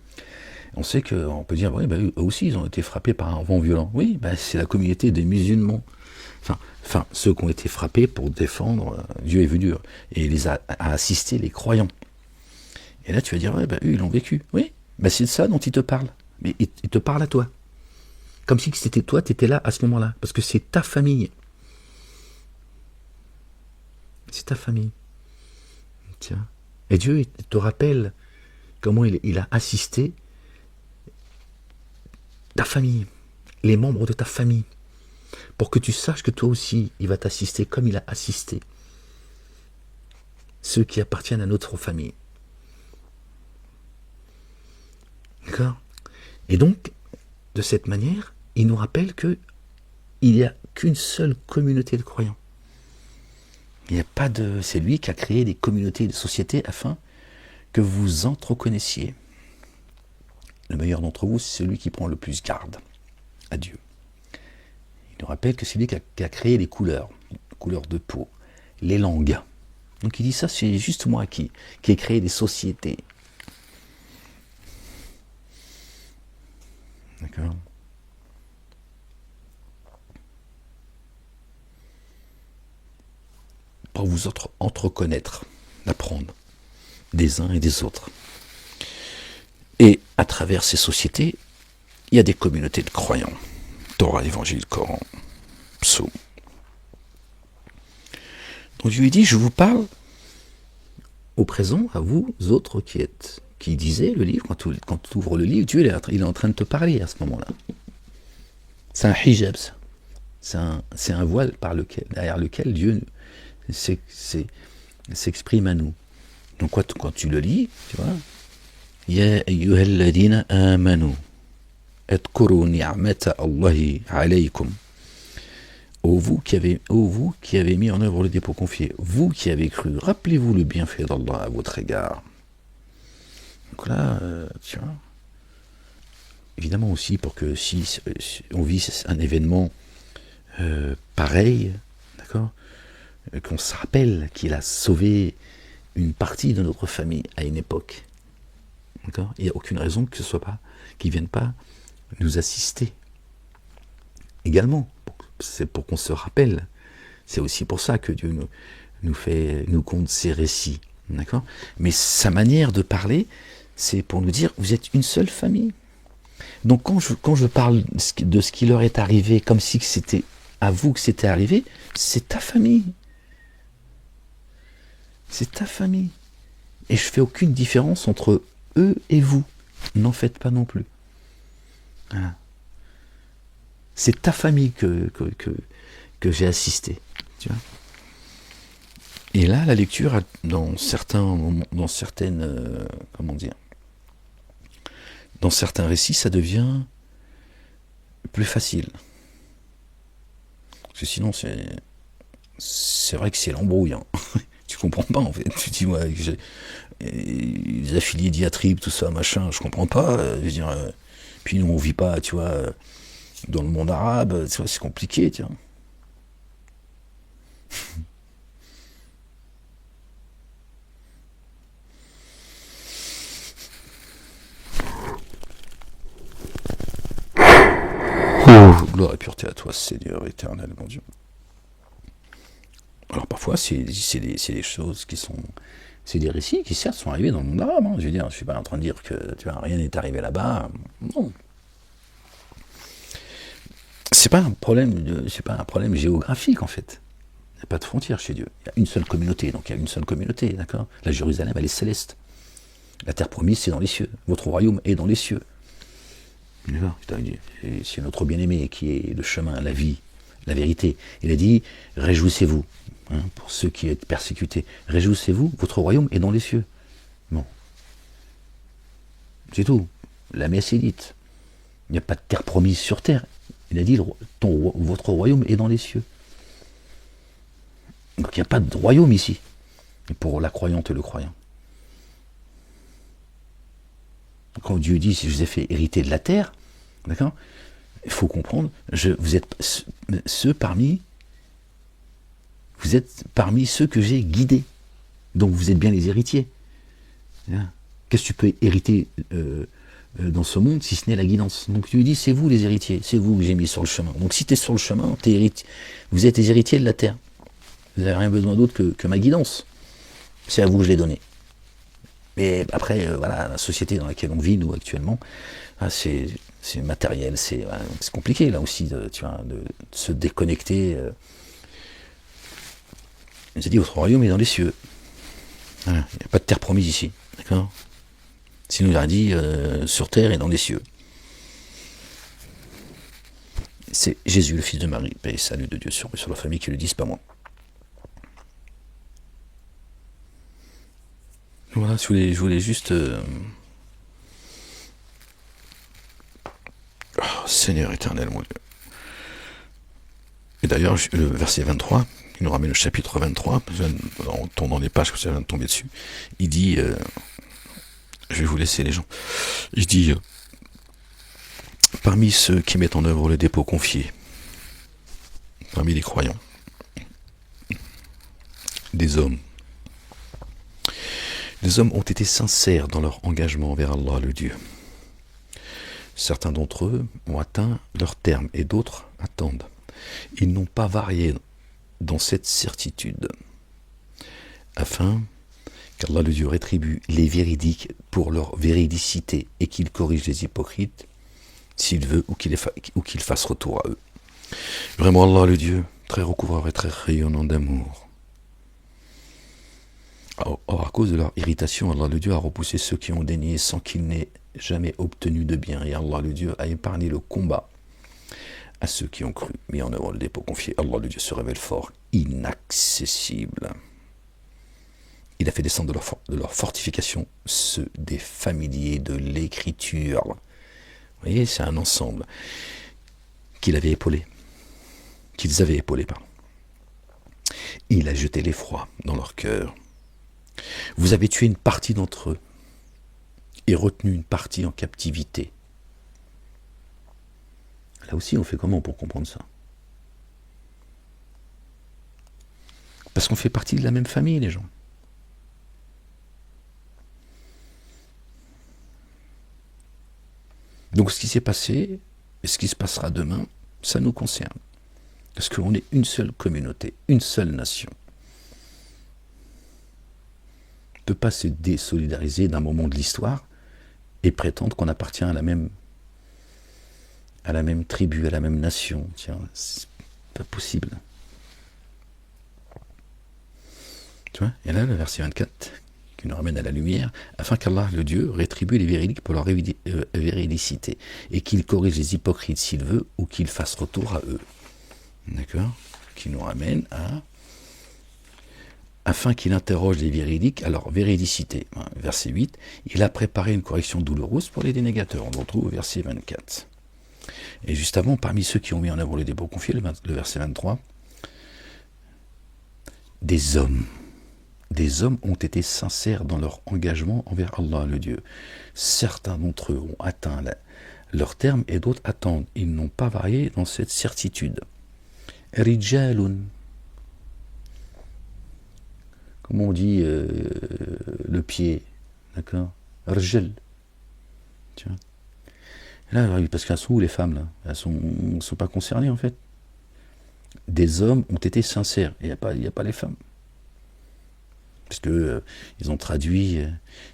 on sait qu'on peut dire, oui, eux aussi, ils ont été frappés par un vent violent. Oui, c'est la communauté des musulmans. Enfin, ceux qui ont été frappés pour défendre Dieu est venu et il les a assistés, les croyants. Et là, tu vas dire, ouais, eux, ils l'ont vécu. Oui, c'est de ça dont il te parle. Mais il te parle à toi. Comme si c'était toi, tu étais là à ce moment-là. Parce que c'est ta famille. C'est ta famille. Tiens. Et Dieu, il te rappelle comment il a assisté ta famille, les membres de ta famille, pour que tu saches que toi aussi, il va t'assister comme il a assisté ceux qui appartiennent à notre famille. D'accord? Et donc, de cette manière, il nous rappelle qu'il n'y a qu'une seule communauté de croyants. Il n'y a pas de... C'est lui qui a créé des communautés de sociétés afin que vous entreconnaissiez. Le meilleur d'entre vous, c'est celui qui prend le plus garde à Dieu. Il nous rappelle que c'est lui qui a créé les couleurs de peau, les langues. Donc il dit ça, c'est juste moi qui ai créé des sociétés. D'accord? Pour vous entreconnaître, d'apprendre des uns et des autres. Et à travers ces sociétés, il y a des communautés de croyants. Torah, Évangile, Coran, Psaume. Donc je lui dis, je vous parle au présent, à vous autres qui lisez le livre, quand tu ouvres le livre, Dieu il est en train de te parler à ce moment-là. C'est un hijab, ça. C'est un voile derrière lequel Dieu s'exprime à nous. Donc quand tu le lis, tu vois, Ya ayyuhalladhina amanu adkuru ni'mata Allahi alaykum. Ô vous qui avez mis en œuvre le dépôt confié, vous qui avez cru, rappelez-vous le bienfait d'Allah à votre égard. Donc là, tu vois, évidemment aussi pour que si on vit un événement pareil, d'accord, qu'on se rappelle qu'il a sauvé une partie de notre famille à une époque. D'accord ? Il n'y a aucune raison que ce soit pas, qu'ils ne viennent pas nous assister. Également, c'est pour qu'on se rappelle. C'est aussi pour ça que Dieu nous conte ces récits. D'accord ? Mais sa manière de parler, c'est pour nous dire, vous êtes une seule famille. Donc quand je parle de ce qui leur est arrivé, comme si c'était avoue que c'était arrivé, c'est ta famille. C'est ta famille. Et je fais aucune différence entre eux et vous. N'en faites pas non plus. Voilà. C'est ta famille que j'ai assisté. Tu vois. Et là, la lecture, dans certaines, comment dire, dans certains récits, ça devient plus facile. Parce que sinon, c'est vrai que c'est l'embrouille. Hein. Tu comprends pas, en fait. Tu dis, ouais, les affiliés diatribes, tout ça, machin, je comprends pas. Je veux dire, puis nous, on vit pas, tu vois, dans le monde arabe, tu vois, c'est compliqué, tu vois. Oh, gloire et pureté à toi, Seigneur éternel, mon Dieu. Alors parfois, c'est des choses qui sont... C'est des récits qui, certes, sont arrivés dans le monde arabe. Hein. Je veux dire, je suis pas en train de dire que tu vois, rien n'est arrivé là-bas. Non. C'est pas un problème géographique, en fait. Il n'y a pas de frontière chez Dieu. Il y a une seule communauté, donc il y a une seule communauté, d'accord. La Jérusalem, elle est céleste. La terre promise, c'est dans les cieux. Votre royaume est dans les cieux. C'est notre bien-aimé qui est le chemin, la vie, la vérité. Il a dit, réjouissez-vous, hein, pour ceux qui êtes persécutés. Réjouissez-vous, votre royaume est dans les cieux. Bon. C'est tout. La messe est dite. Il n'y a pas de terre promise sur terre. Il a dit, votre royaume est dans les cieux. Donc il n'y a pas de royaume ici, pour la croyante et le croyant. Quand Dieu dit, si je vous ai fait hériter de la terre, d'accord, il faut comprendre, vous êtes parmi ceux que j'ai guidés. Donc vous êtes bien les héritiers. Qu'est-ce que tu peux hériter dans ce monde si ce n'est la guidance? Donc Dieu dit, c'est vous les héritiers, c'est vous que j'ai mis sur le chemin. Donc si tu es sur le chemin, vous êtes les héritiers de la terre. Vous n'avez rien besoin d'autre que ma guidance. C'est à vous que je l'ai donné. Mais après, voilà, la société dans laquelle on vit, nous, actuellement, c'est matériel, c'est compliqué, là aussi, de se déconnecter. Il nous a dit, votre royaume est dans les cieux. Voilà, il n'y a pas de terre promise ici, d'accord? Sinon, il a dit, sur terre et dans les cieux. C'est Jésus, le fils de Marie, paix et salut de Dieu sur la famille qui le disent, pas moi. Voilà, je voulais juste... Oh, Seigneur éternel, mon Dieu. Et d'ailleurs, le verset 23, il nous ramène le chapitre 23, on tombe dans les pages que ça vient de tomber dessus, il dit, je vais vous laisser les gens, il dit, parmi ceux qui mettent en œuvre le dépôt confié, parmi les croyants, des hommes ont été sincères dans leur engagement envers Allah le Dieu. Certains d'entre eux ont atteint leur terme et d'autres attendent. Ils n'ont pas varié dans cette certitude, afin qu'Allah le Dieu rétribue les véridiques pour leur véridicité et qu'il corrige les hypocrites s'il veut ou qu'il fasse retour à eux. Vraiment Allah le Dieu, très recouvreur et très rayonnant d'amour. Or, à cause de leur irritation, Allah le Dieu a repoussé ceux qui ont dénié sans qu'ils n'aient jamais obtenu de bien. Et Allah le Dieu a épargné le combat à ceux qui ont cru, mis en œuvre le dépôt confié. Allah le Dieu se révèle fort, inaccessible. Il a fait descendre de leur fortification ceux des familiers de l'écriture. Vous voyez, c'est un ensemble qu'ils avaient épaulé. Il a jeté l'effroi dans leur cœur. Vous avez tué une partie d'entre eux et retenu une partie en captivité. Là aussi, on fait comment pour comprendre ça? Parce qu'on fait partie de la même famille, les gens. Donc ce qui s'est passé et ce qui se passera demain, ça nous concerne. Parce qu'on est une seule communauté, une seule nation. On ne peut pas se désolidariser d'un moment de l'histoire et prétendre qu'on appartient à la même tribu, à la même nation. Tiens, pas possible. Tu vois? Et là, le verset 24, qui nous ramène à la lumière, afin qu'Allah, le Dieu, rétribue les véridiques pour leur véridicité, et qu'il corrige les hypocrites s'il veut, ou qu'il fasse retour à eux. D'accord? Qui nous ramène à... Afin qu'il interroge les véridiques à leur véridicité. Verset 8, il a préparé une correction douloureuse pour les dénégateurs. On le retrouve au verset 24. Et juste avant, parmi ceux qui ont mis en œuvre le dépôt confié, le verset 23, des hommes ont été sincères dans leur engagement envers Allah le Dieu. Certains d'entre eux ont atteint leur terme et d'autres attendent. Ils n'ont pas varié dans cette certitude. Rijalun. Comment on dit le pied, d'accord? Rjal. Tu vois? Là, parce qu'elles sont où les femmes là? Elles ne sont pas concernées en fait. Des hommes ont été sincères. Il n'y a pas les femmes. Parce que ils ont traduit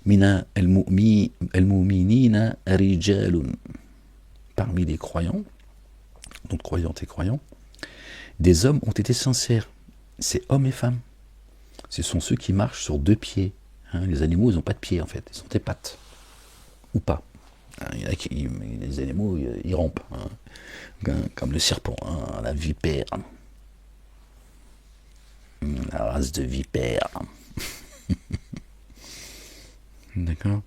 Mina al-mu'minina rijalun. Parmi les croyants, donc croyantes et croyants, des hommes ont été sincères. C'est hommes et femmes. Ce sont ceux qui marchent sur deux pieds. Hein, les animaux, ils n'ont pas de pieds en fait. Ils ont des pattes. Ou pas. Hein, il y en a qui, les animaux, ils rampent. Hein, comme le serpent, hein, la vipère. La race de vipère. D'accord.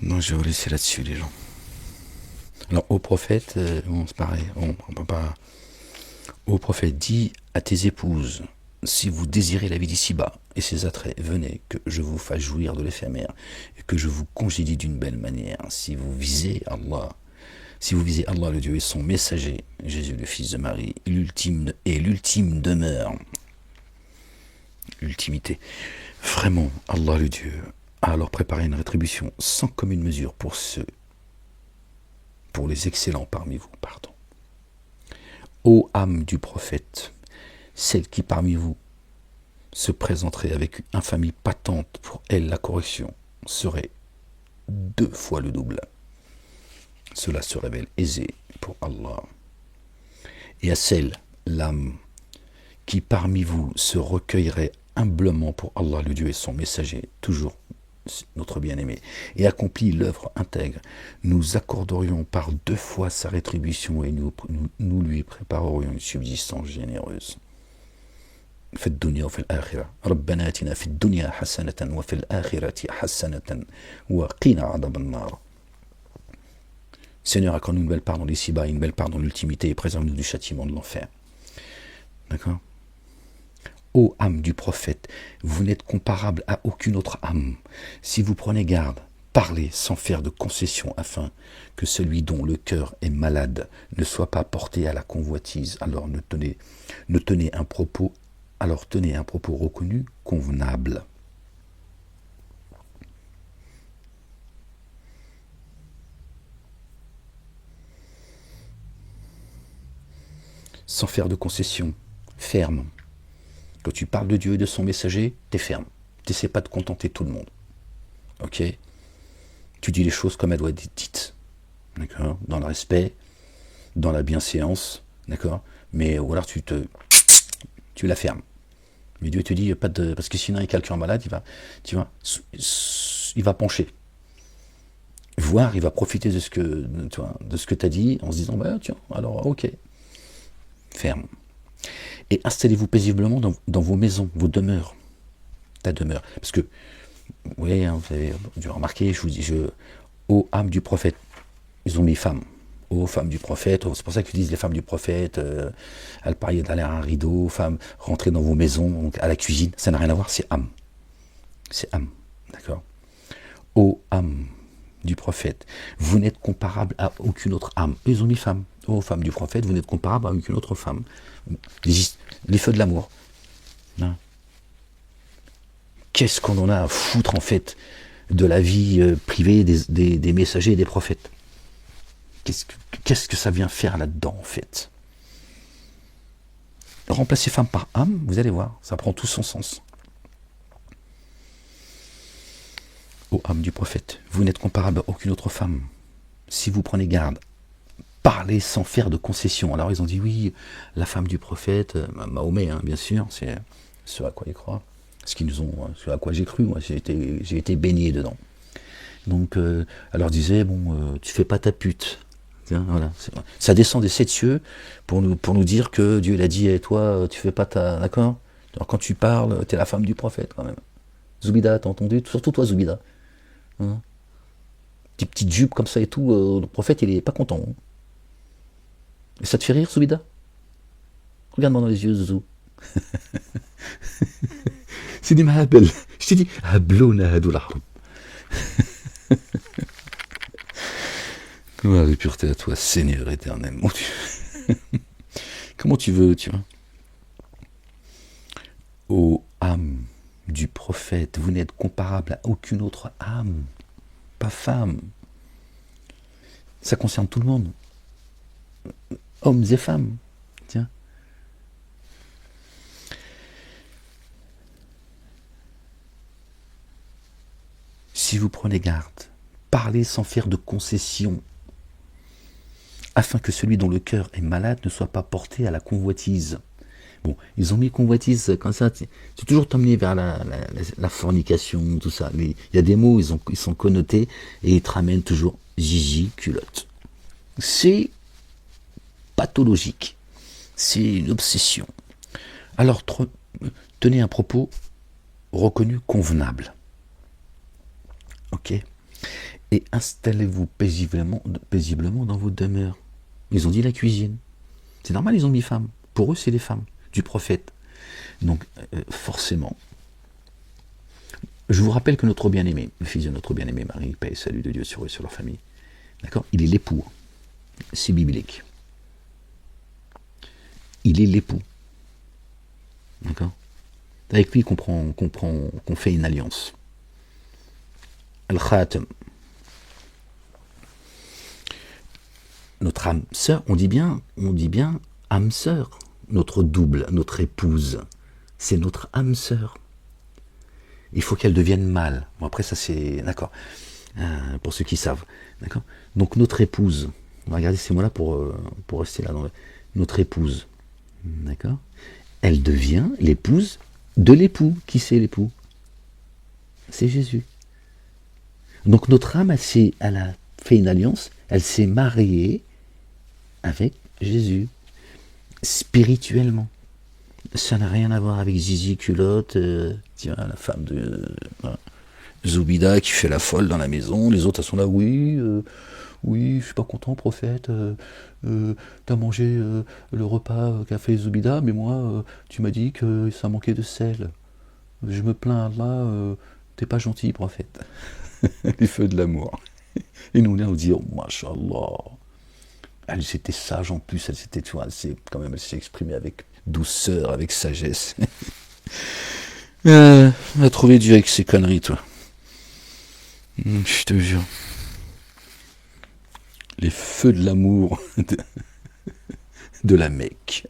Non, je vais vous laisser là-dessus, les gens. Alors, au prophète, bon, c'est pareil, on peut pas. Au prophète, dis à tes épouses, si vous désirez la vie d'ici-bas et ses attraits, venez, que je vous fasse jouir de l'éphémère et que je vous congédie d'une belle manière. Si vous visez Allah le Dieu et son messager, Jésus le Fils de Marie, l'ultime demeure, l'ultimité. Vraiment, Allah le Dieu a alors préparé une rétribution sans commune mesure pour les excellents parmi vous, pardon. Ô âme du prophète, celle qui parmi vous se présenterait avec une infamie patente, pour elle la correction serait 2 fois le double. Cela se révèle aisé pour Allah. Et à celle, l'âme, qui parmi vous se recueillerait humblement pour Allah le Dieu et son messager, toujours notre bien-aimé, et accomplit l'œuvre intègre, nous accorderions par 2 fois sa rétribution et nous lui préparerions une subsistance généreuse. في الدنيا وفي الآخرة ربنا آتنا في الدنيا حسنة وفي الآخرة حسنة وقنا عذاب النار. Seigneur, accorde-nous une belle part dans l'ici-bas et une belle part dans l'ultimité et préserve-nous du châtiment de l'enfer. D'accord? Ô âme du prophète, vous n'êtes comparable à aucune autre âme. Si vous prenez garde, parlez sans faire de concession afin que celui dont le cœur est malade ne soit pas porté à la convoitise. Alors tenez un propos reconnu, convenable. Sans faire de concession, ferme. Quand tu parles de Dieu et de son messager, t'es ferme. T'essaies pas de contenter tout le monde. Ok? Tu dis les choses comme elles doivent être dites. D'accord? Dans le respect, dans la bienséance. D'accord? Mais ou alors tu la fermes. Mais Dieu te dit pas de. Parce que sinon, il y a quelqu'un malade, il va pencher. Voire, il va profiter de ce que tu as dit en se disant, bah tiens, alors ok. Ferme. Et installez-vous paisiblement dans vos maisons, vos demeures. Ta demeure. Parce que, oui, hein, vous avez dû remarquer, je vous dis, ô âme du prophète, ils ont mis femme. Ô femmes du prophète, c'est pour ça qu'ils disent les femmes du prophète, elles pariaient d'aller à un rideau, femmes, rentrer dans vos maisons, donc à la cuisine, ça n'a rien à voir, c'est âme. C'est âme, d'accord? Ô âme du prophète, vous n'êtes comparable à aucune autre âme. Ils ont mis femme. Ô femmes du prophète, vous n'êtes comparable à aucune autre femme. Les feux de l'amour. Hein? Qu'est-ce qu'on en a à foutre en fait de la vie privée des messagers et des prophètes? Qu'est-ce que ça vient faire là-dedans en fait? Remplacer femme par âme, vous allez voir, ça prend tout son sens. âme du prophète, vous n'êtes comparable à aucune autre femme. Si vous prenez garde, parlez sans faire de concessions. Alors ils ont dit oui, la femme du prophète, Mahomet, hein, bien sûr, c'est ce à quoi ils croient. Ce à quoi j'ai cru, moi, j'ai été baigné dedans. Donc, elle leur disait, bon, tu fais pas ta pute. Tiens, voilà. Ça descend des 7 cieux pour nous dire que Dieu l'a dit, et toi, tu fais pas ta... D'accord? Alors, quand tu parles, t'es la femme du prophète, quand même. Zoubida, t'as entendu? Surtout toi, Zoubida. Hein, petite jupe comme ça et tout, le prophète, il est pas content. Hein. Et ça te fait rire, Zoubida? Regarde-moi dans les yeux, Zouzou. C'est des mahabel. Je t'ai dit, hablouna hadou l'harb. Gloire et pureté à toi, Seigneur éternel, mon Dieu. Comment tu veux, tu vois? Ô âme du prophète, vous n'êtes comparable à aucune autre âme, pas femme. Ça concerne tout le monde, hommes et femmes. Tiens. Si vous prenez garde, parlez sans faire de concessions, afin que celui dont le cœur est malade ne soit pas porté à la convoitise. Bon, ils ont mis convoitise comme ça, c'est toujours t'emmener vers la fornication, tout ça. Mais il y a des mots, ils sont connotés et ils te ramènent toujours Gigi, culotte. C'est pathologique, c'est une obsession. Alors, tenez un propos reconnu convenable. Ok? Et installez-vous paisiblement dans vos demeures. Ils ont dit la cuisine. C'est normal, ils ont mis femmes. Pour eux, c'est les femmes du prophète. Donc, forcément, je vous rappelle que notre bien-aimé, le fils de notre bien-aimé Marie, paix et salut de Dieu sur eux et sur leur famille, d'accord, il est l'époux. C'est biblique. Il est l'époux. D'accord? Avec lui qu'on fait une alliance. Al-Khatam. Notre âme sœur, on dit bien âme sœur. Notre double, notre épouse, c'est notre âme sœur. Il faut qu'elle devienne mâle. Bon, après, ça c'est... D'accord. Pour ceux qui savent. D'accord. Donc, notre épouse, on va regarder ces mots-là pour rester là. Notre épouse. D'accord. Elle devient l'épouse de l'époux. Qui c'est l'époux? C'est Jésus. Donc, notre âme, elle a fait une alliance. Elle s'est mariée avec Jésus. Spirituellement. Ça n'a rien à voir avec Zizi culotte, tiens, la femme de Zoubida qui fait la folle dans la maison, les autres elles sont là, oui, je suis pas content, prophète, t'as mangé le repas qu'a fait Zoubida, mais moi, tu m'as dit que ça manquait de sel. Je me plains là, t'es pas gentil, prophète. Les feux de l'amour. Et nous, on vient nous dire, Masha'Allah. Elle était sage en plus, elle s'est exprimée avec douceur, avec sagesse. On a trouvé Dieu avec ses conneries, toi. Je te jure. Les feux de l'amour de la Mecque.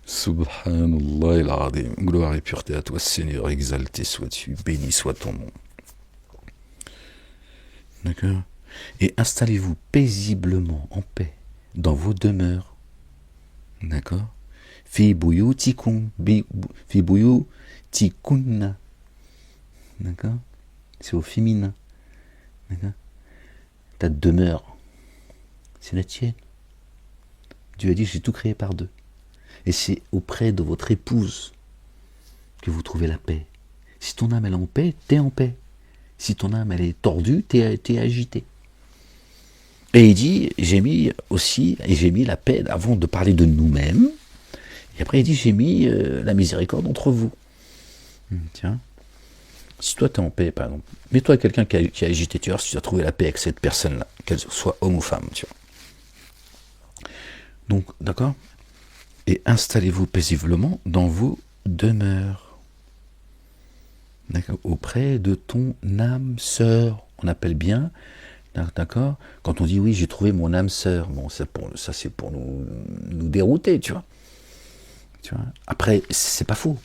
Subhanallah el-Azim. Gloire et pureté à toi, Seigneur, exalté sois-tu, béni soit ton nom. D'accord? Et installez-vous paisiblement en paix dans vos demeures. D'accord? Fi buyutikum, fi buyutikunna. D'accord? C'est au féminin. D'accord? Ta demeure, c'est la tienne. Dieu a dit, j'ai tout créé par deux. Et c'est auprès de votre épouse que vous trouvez la paix. Si ton âme elle est en paix, t'es en paix. Si ton âme elle est tordue, t'es agité. Et il dit, j'ai mis la paix avant de parler de nous-mêmes. Et après il dit, j'ai mis la miséricorde entre vous. Tiens, si toi tu es en paix, par exemple, mets-toi quelqu'un qui est agité, tu vois, si tu as trouvé la paix avec cette personne-là, qu'elle soit homme ou femme, tu vois. Donc, d'accord? Et installez-vous paisiblement dans vos demeures. D'accord? Auprès de ton âme sœur. On appelle bien... D'accord? Quand on dit oui, j'ai trouvé mon âme sœur, bon, ça c'est pour nous dérouter, tu vois. Après, c'est pas faux.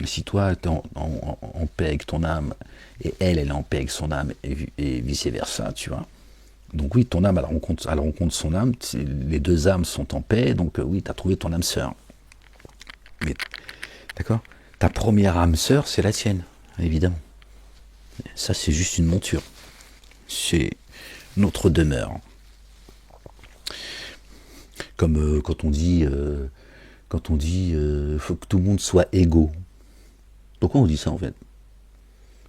si toi, tu es en paix avec ton âme, et elle est en paix avec son âme, et vice-versa, tu vois. Donc oui, ton âme, à la rencontre de son âme, les deux âmes sont en paix, donc oui, tu as trouvé ton âme sœur. Mais, d'accord? Ta première âme sœur, c'est la tienne, évidemment. Ça, c'est juste une monture. C'est notre demeure. Comme quand on dit, faut que tout le monde soit égaux. Pourquoi on dit ça en fait?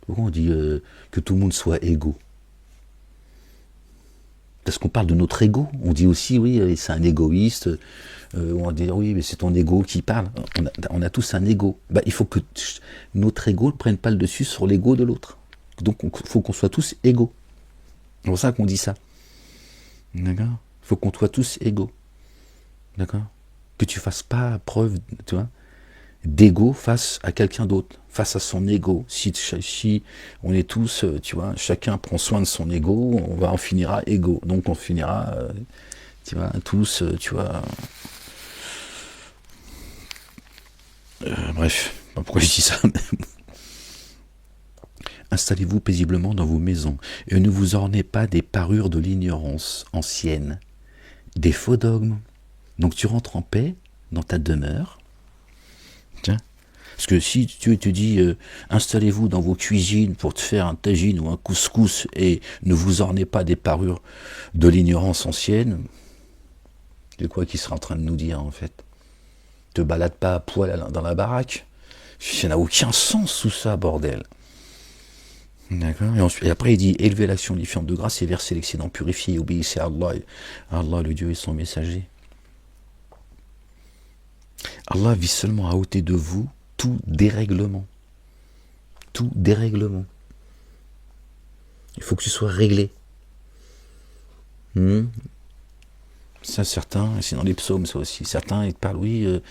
Pourquoi on dit que tout le monde soit égaux? Parce qu'on parle de notre ego. On dit aussi, oui, c'est un égoïste. On dit, oui, mais c'est ton ego qui parle. On a tous un ego. Bah, il faut que notre ego ne prenne pas le dessus sur l'ego de l'autre. Donc, il faut qu'on soit tous égaux. C'est pour ça qu'on dit ça. D'accord? Il faut qu'on soit tous égaux. D'accord? Que tu fasses pas preuve, tu vois, d'ego face à quelqu'un d'autre, face à son ego. Si on est tous, tu vois, chacun prend soin de son ego, on finira égaux. Donc on finira, tu vois, tous, tu vois. Bref, pas pourquoi je dis ça. Installez-vous paisiblement dans vos maisons et ne vous ornez pas des parures de l'ignorance ancienne, des faux dogmes. Donc tu rentres en paix dans ta demeure. Tiens. Parce que si tu te dis installez-vous dans vos cuisines pour te faire un tagine ou un couscous et ne vous ornez pas des parures de l'ignorance ancienne, c'est quoi qu'il sera en train de nous dire en fait? Te balade pas à poil dans la baraque. Ça n'a aucun sens tout ça, bordel. D'accord. Et après il dit élevez l'action uniforme de grâce et versez l'excédent purifié, obéissez à Allah, Allah le Dieu et son messager. Allah vise seulement à ôter de vous tout dérèglement. Tout dérèglement. Il faut que tu sois réglé. Ça, certains, c'est dans les psaumes ça aussi, certains ils te parlent, oui,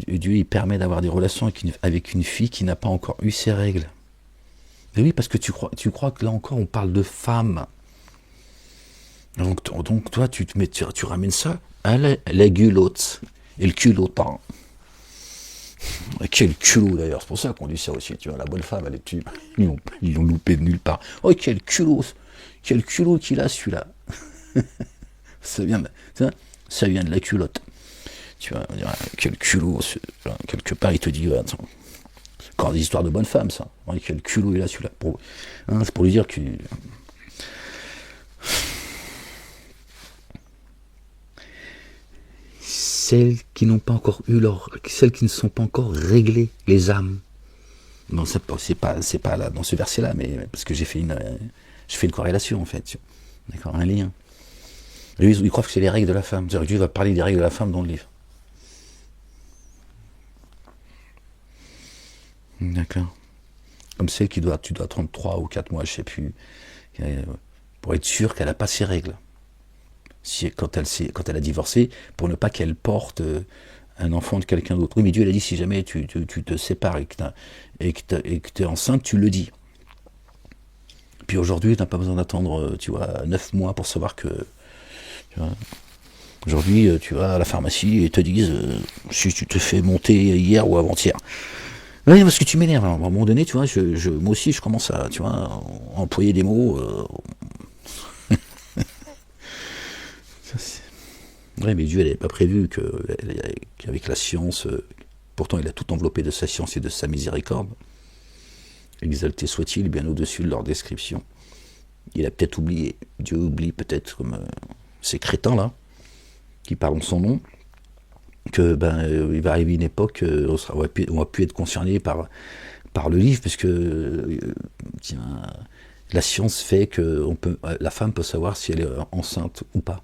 Dieu il permet d'avoir des relations avec une fille qui n'a pas encore eu ses règles. Mais oui, parce que tu crois que là encore on parle de femmes. Donc toi tu ramènes ça à la gulotte et le culottant. Quel culot d'ailleurs, c'est pour ça qu'on dit ça aussi, tu vois, la bonne femme, elle est ils l'ont loupé de nulle part. Oh quel culot qu'il a celui-là. ça vient de la culotte. Tu vois, on dirait, quel culot, quelque part il te dit, ouais, attends, encore des histoires de bonne femme ça. Ouais, quel culot il a celui-là. C'est pour lui dire que... Celles qui n'ont pas encore celles qui ne sont pas encore réglées, les âmes. Non, c'est pas là dans ce verset-là, mais parce que j'ai fait une corrélation en fait, d'accord, un lien. Lui, ils croient que c'est les règles de la femme. C'est-à-dire que Dieu va parler des règles de la femme dans le livre. D'accord. Comme celle tu dois attendre 3 ou 4 mois, je sais plus, pour être sûr qu'elle n'a pas ses règles. Quand elle a divorcé, pour ne pas qu'elle porte un enfant de quelqu'un d'autre. Oui, mais Dieu l'a dit, si jamais tu te sépares et que tu es enceinte, tu le dis. Puis aujourd'hui, tu n'as pas besoin d'attendre, 9 mois pour savoir que... Tu vois, aujourd'hui, tu vas à la pharmacie et te disent si tu te fais monter hier ou avant-hier. Oui, parce que tu m'énerves. À un moment donné, tu vois, moi aussi, je commence à, tu vois, employer des mots... Oui, mais Dieu n'avait pas prévu qu'avec la science, pourtant il a tout enveloppé de sa science et de sa miséricorde, exalté soit-il bien au-dessus de leur description. Il a peut-être oublié, Dieu oublie peut-être comme ces crétins-là, qui parlent en son nom, que il va arriver une époque où on va plus être concerné par le livre, parce que la science fait que la femme peut savoir si elle est enceinte ou pas.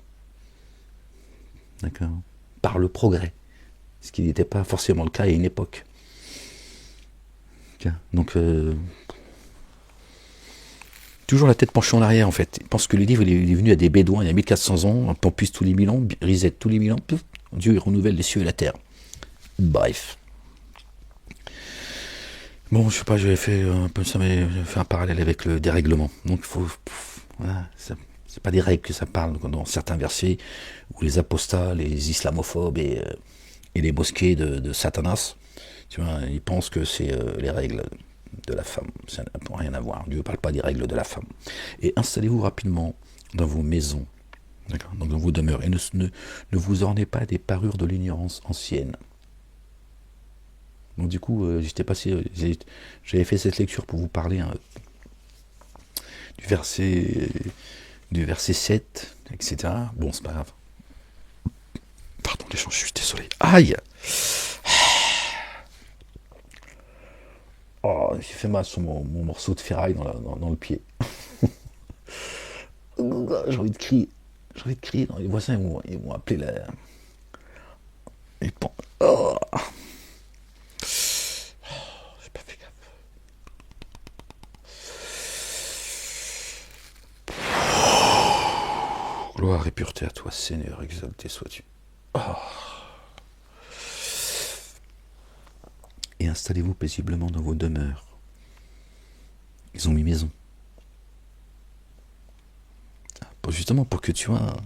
D'accord. Par le progrès. Ce qui n'était pas forcément le cas à une époque. Donc, toujours la tête penchée en arrière, en fait. Je pense que le livre il est venu à des bédouins il y a 1400 ans, Pampus tous les 1000 ans, Rizet tous les 1000 ans, pouf, Dieu il renouvelle les cieux et la terre. Bref. Bon, je sais pas, j'avais fait un peu ça, mais j'avais fait un parallèle avec le dérèglement. Donc, il faut... Voilà, c'est pas des règles que ça parle dans certains versets où les apostats, les islamophobes et les mosquées de Satanas, Tu vois, ils pensent que c'est les règles de la femme. Ça n'a rien à voir. Dieu ne parle pas des règles de la femme. Et installez-vous rapidement dans vos maisons, d'accord, donc dans vos demeures, et ne vous ornez pas des parures de l'ignorance ancienne. Donc du coup, j'avais fait cette lecture pour vous parler du verset 7, etc. Bon, c'est pas grave. Pardon les gens, je suis désolé. Aïe! Oh, j'ai fait mal sur mon morceau de ferraille dans le pied. J'ai envie de crier. J'ai envie de crier. Les voisins ils vont appeler la... Oh, j'ai pas fait gaffe. Gloire et pureté à toi, Seigneur, exalté sois-tu. Oh. Et installez-vous paisiblement dans vos demeures. Ils ont mis maison. Justement pour que tu vois,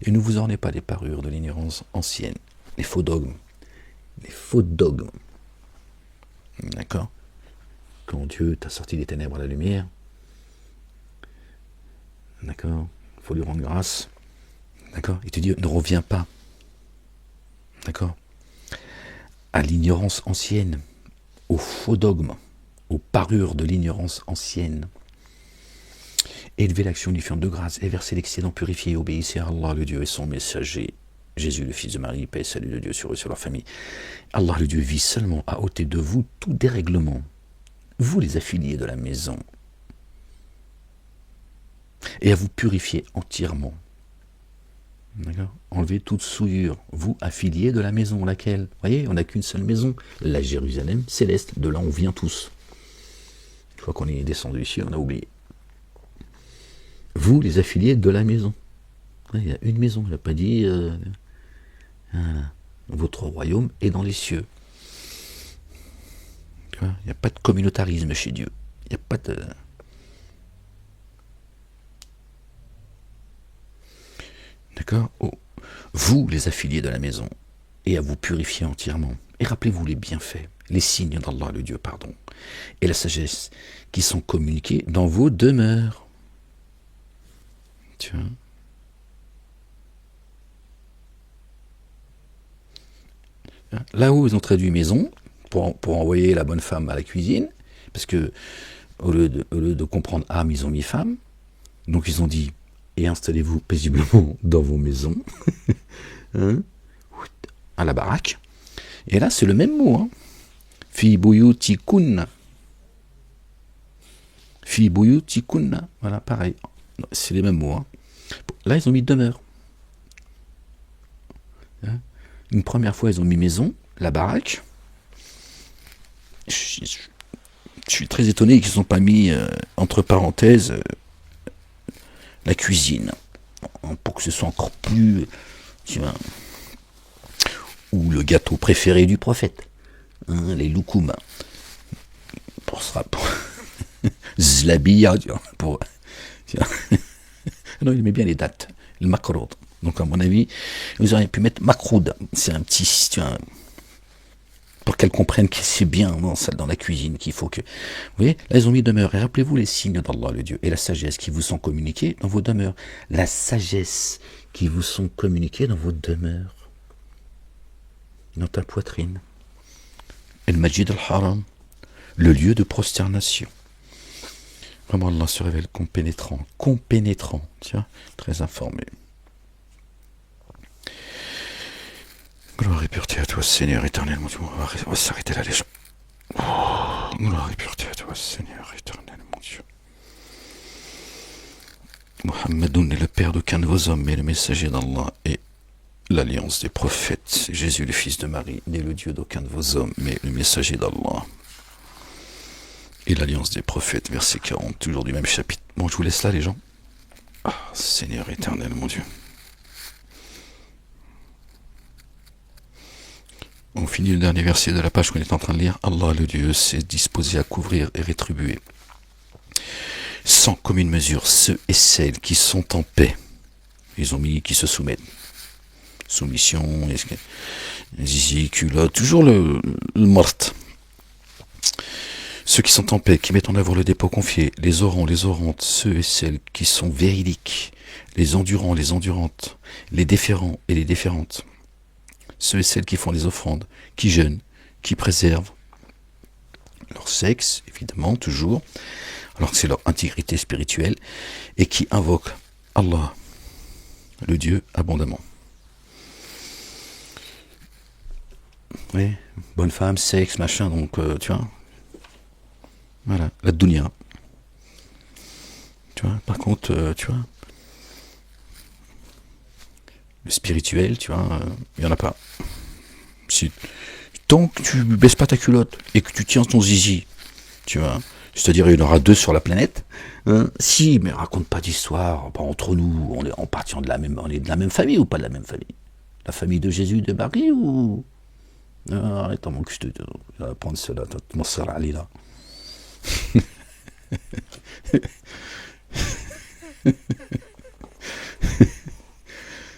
et ne vous ornez pas des parures de l'ignorance ancienne, les faux dogmes. Les faux dogmes. D'accord? Quand Dieu t'a sorti des ténèbres à la lumière, d'accord? Il faut lui rendre grâce. D'accord? Il te dit, ne reviens pas. D'accord? À l'ignorance ancienne, aux faux dogmes, aux parures de l'ignorance ancienne. Élevez l'action unifiante de grâce et versez l'excédent purifié et obéissez à Allah le Dieu et son messager. Jésus le fils de Marie, paix et salut de Dieu sur eux, sur leur famille. Allah le Dieu vit seulement à ôter de vous tout dérèglement. Vous les affiliés de la maison. Et à vous purifier entièrement. D'accord? Enlevez toute souillure. Vous, affiliés de la maison, laquelle? Vous voyez, on n'a qu'une seule maison, la Jérusalem céleste. De là, on vient tous. Une fois qu'on est descendu ici, on a oublié. Vous, les affiliés de la maison. Il y a une maison, il n'a pas dit votre royaume est dans les cieux. Il n'y a pas de communautarisme chez Dieu. Il n'y a pas de... D'accord? Oh. Vous, les affiliés de la maison, et à vous purifier entièrement. Et rappelez-vous les bienfaits, les signes d'Allah, le Dieu, pardon, et la sagesse qui sont communiqués dans vos demeures. Tu vois? Là-haut, ils ont traduit maison pour envoyer la bonne femme à la cuisine, parce que au lieu de comprendre âme, ils ont mis femme. Donc ils ont dit, et installez-vous paisiblement dans vos maisons, hein, à la baraque. Et là, c'est le même mot, hein. Fi buyutikunna. Fi buyutikunna. Voilà, pareil. C'est les mêmes mots, hein. Là, ils ont mis demeure. Une première fois, ils ont mis maison, la baraque. Je suis très étonné qu'ils n'ont pas mis, entre parenthèses, la cuisine. Pour que ce soit encore plus... Tu vois, ou le gâteau préféré du prophète. Hein, les loukoum. Pour Zlabiya, tu vois. Non, il met bien les dates. Le makroud. Donc, à mon avis, vous auriez pu mettre makroud. C'est un petit... Tu vois, pour qu'elles comprennent que c'est bien dans la cuisine qu'il faut que... Vous voyez, là, ils ont mis demeure. Et rappelez-vous les signes d'Allah, le Dieu, et la sagesse qui vous sont communiqués dans vos demeures. La sagesse qui vous sont communiquées dans vos demeures. Dans ta poitrine. El-Majid al-Haram, le lieu de prosternation. Vraiment, Allah se révèle compénétrant, tiens, très informé. Gloire et pureté à toi, Seigneur éternel, mon Dieu. On va s'arrêter là, les gens. Oh, gloire et pureté à toi, Seigneur éternel, mon Dieu. Mohammedoun est le père d'aucun de vos hommes, mais le messager d'Allah est l'alliance des prophètes. Jésus, le fils de Marie, n'est le Dieu d'aucun de vos hommes, mais le messager d'Allah. Et l'alliance des prophètes, verset 40, toujours du même chapitre. Bon, je vous laisse là, les gens. Ah, Seigneur éternel, mon Dieu. On finit le dernier verset de la page qu'on est en train de lire. Allah, le Dieu, s'est disposé à couvrir et rétribuer sans commune mesure ceux et celles qui sont en paix. Ils ont mis qui se soumettent. Soumission, zizi, culotte, toujours le mort. ceux qui sont en paix, qui mettent en œuvre le dépôt confié, les orants, les orantes, ceux et celles qui sont véridiques, les endurants, les endurantes, les déférents et les déférentes, ceux et celles qui font des offrandes, qui jeûnent, qui préservent leur sexe, évidemment, toujours, alors que c'est leur intégrité spirituelle, et qui invoquent Allah, le Dieu, abondamment. Oui, bonne femme, sexe, machin, donc, tu vois, voilà, la dunya. Tu vois, par contre, tu vois, le spirituel, tu vois, il n'y en a pas. Si, tant que tu baisses pas ta culotte et que tu tiens ton zizi, tu vois, c'est-à-dire il y en aura 2 sur la planète, hein, si, mais raconte pas d'histoire, bah, entre nous, on est en partant de la même, on est de la même famille ou pas de la même famille? La famille de Jésus, de Marie ou... arrête, mon que je vais prendre cela, mon sœur Ali là.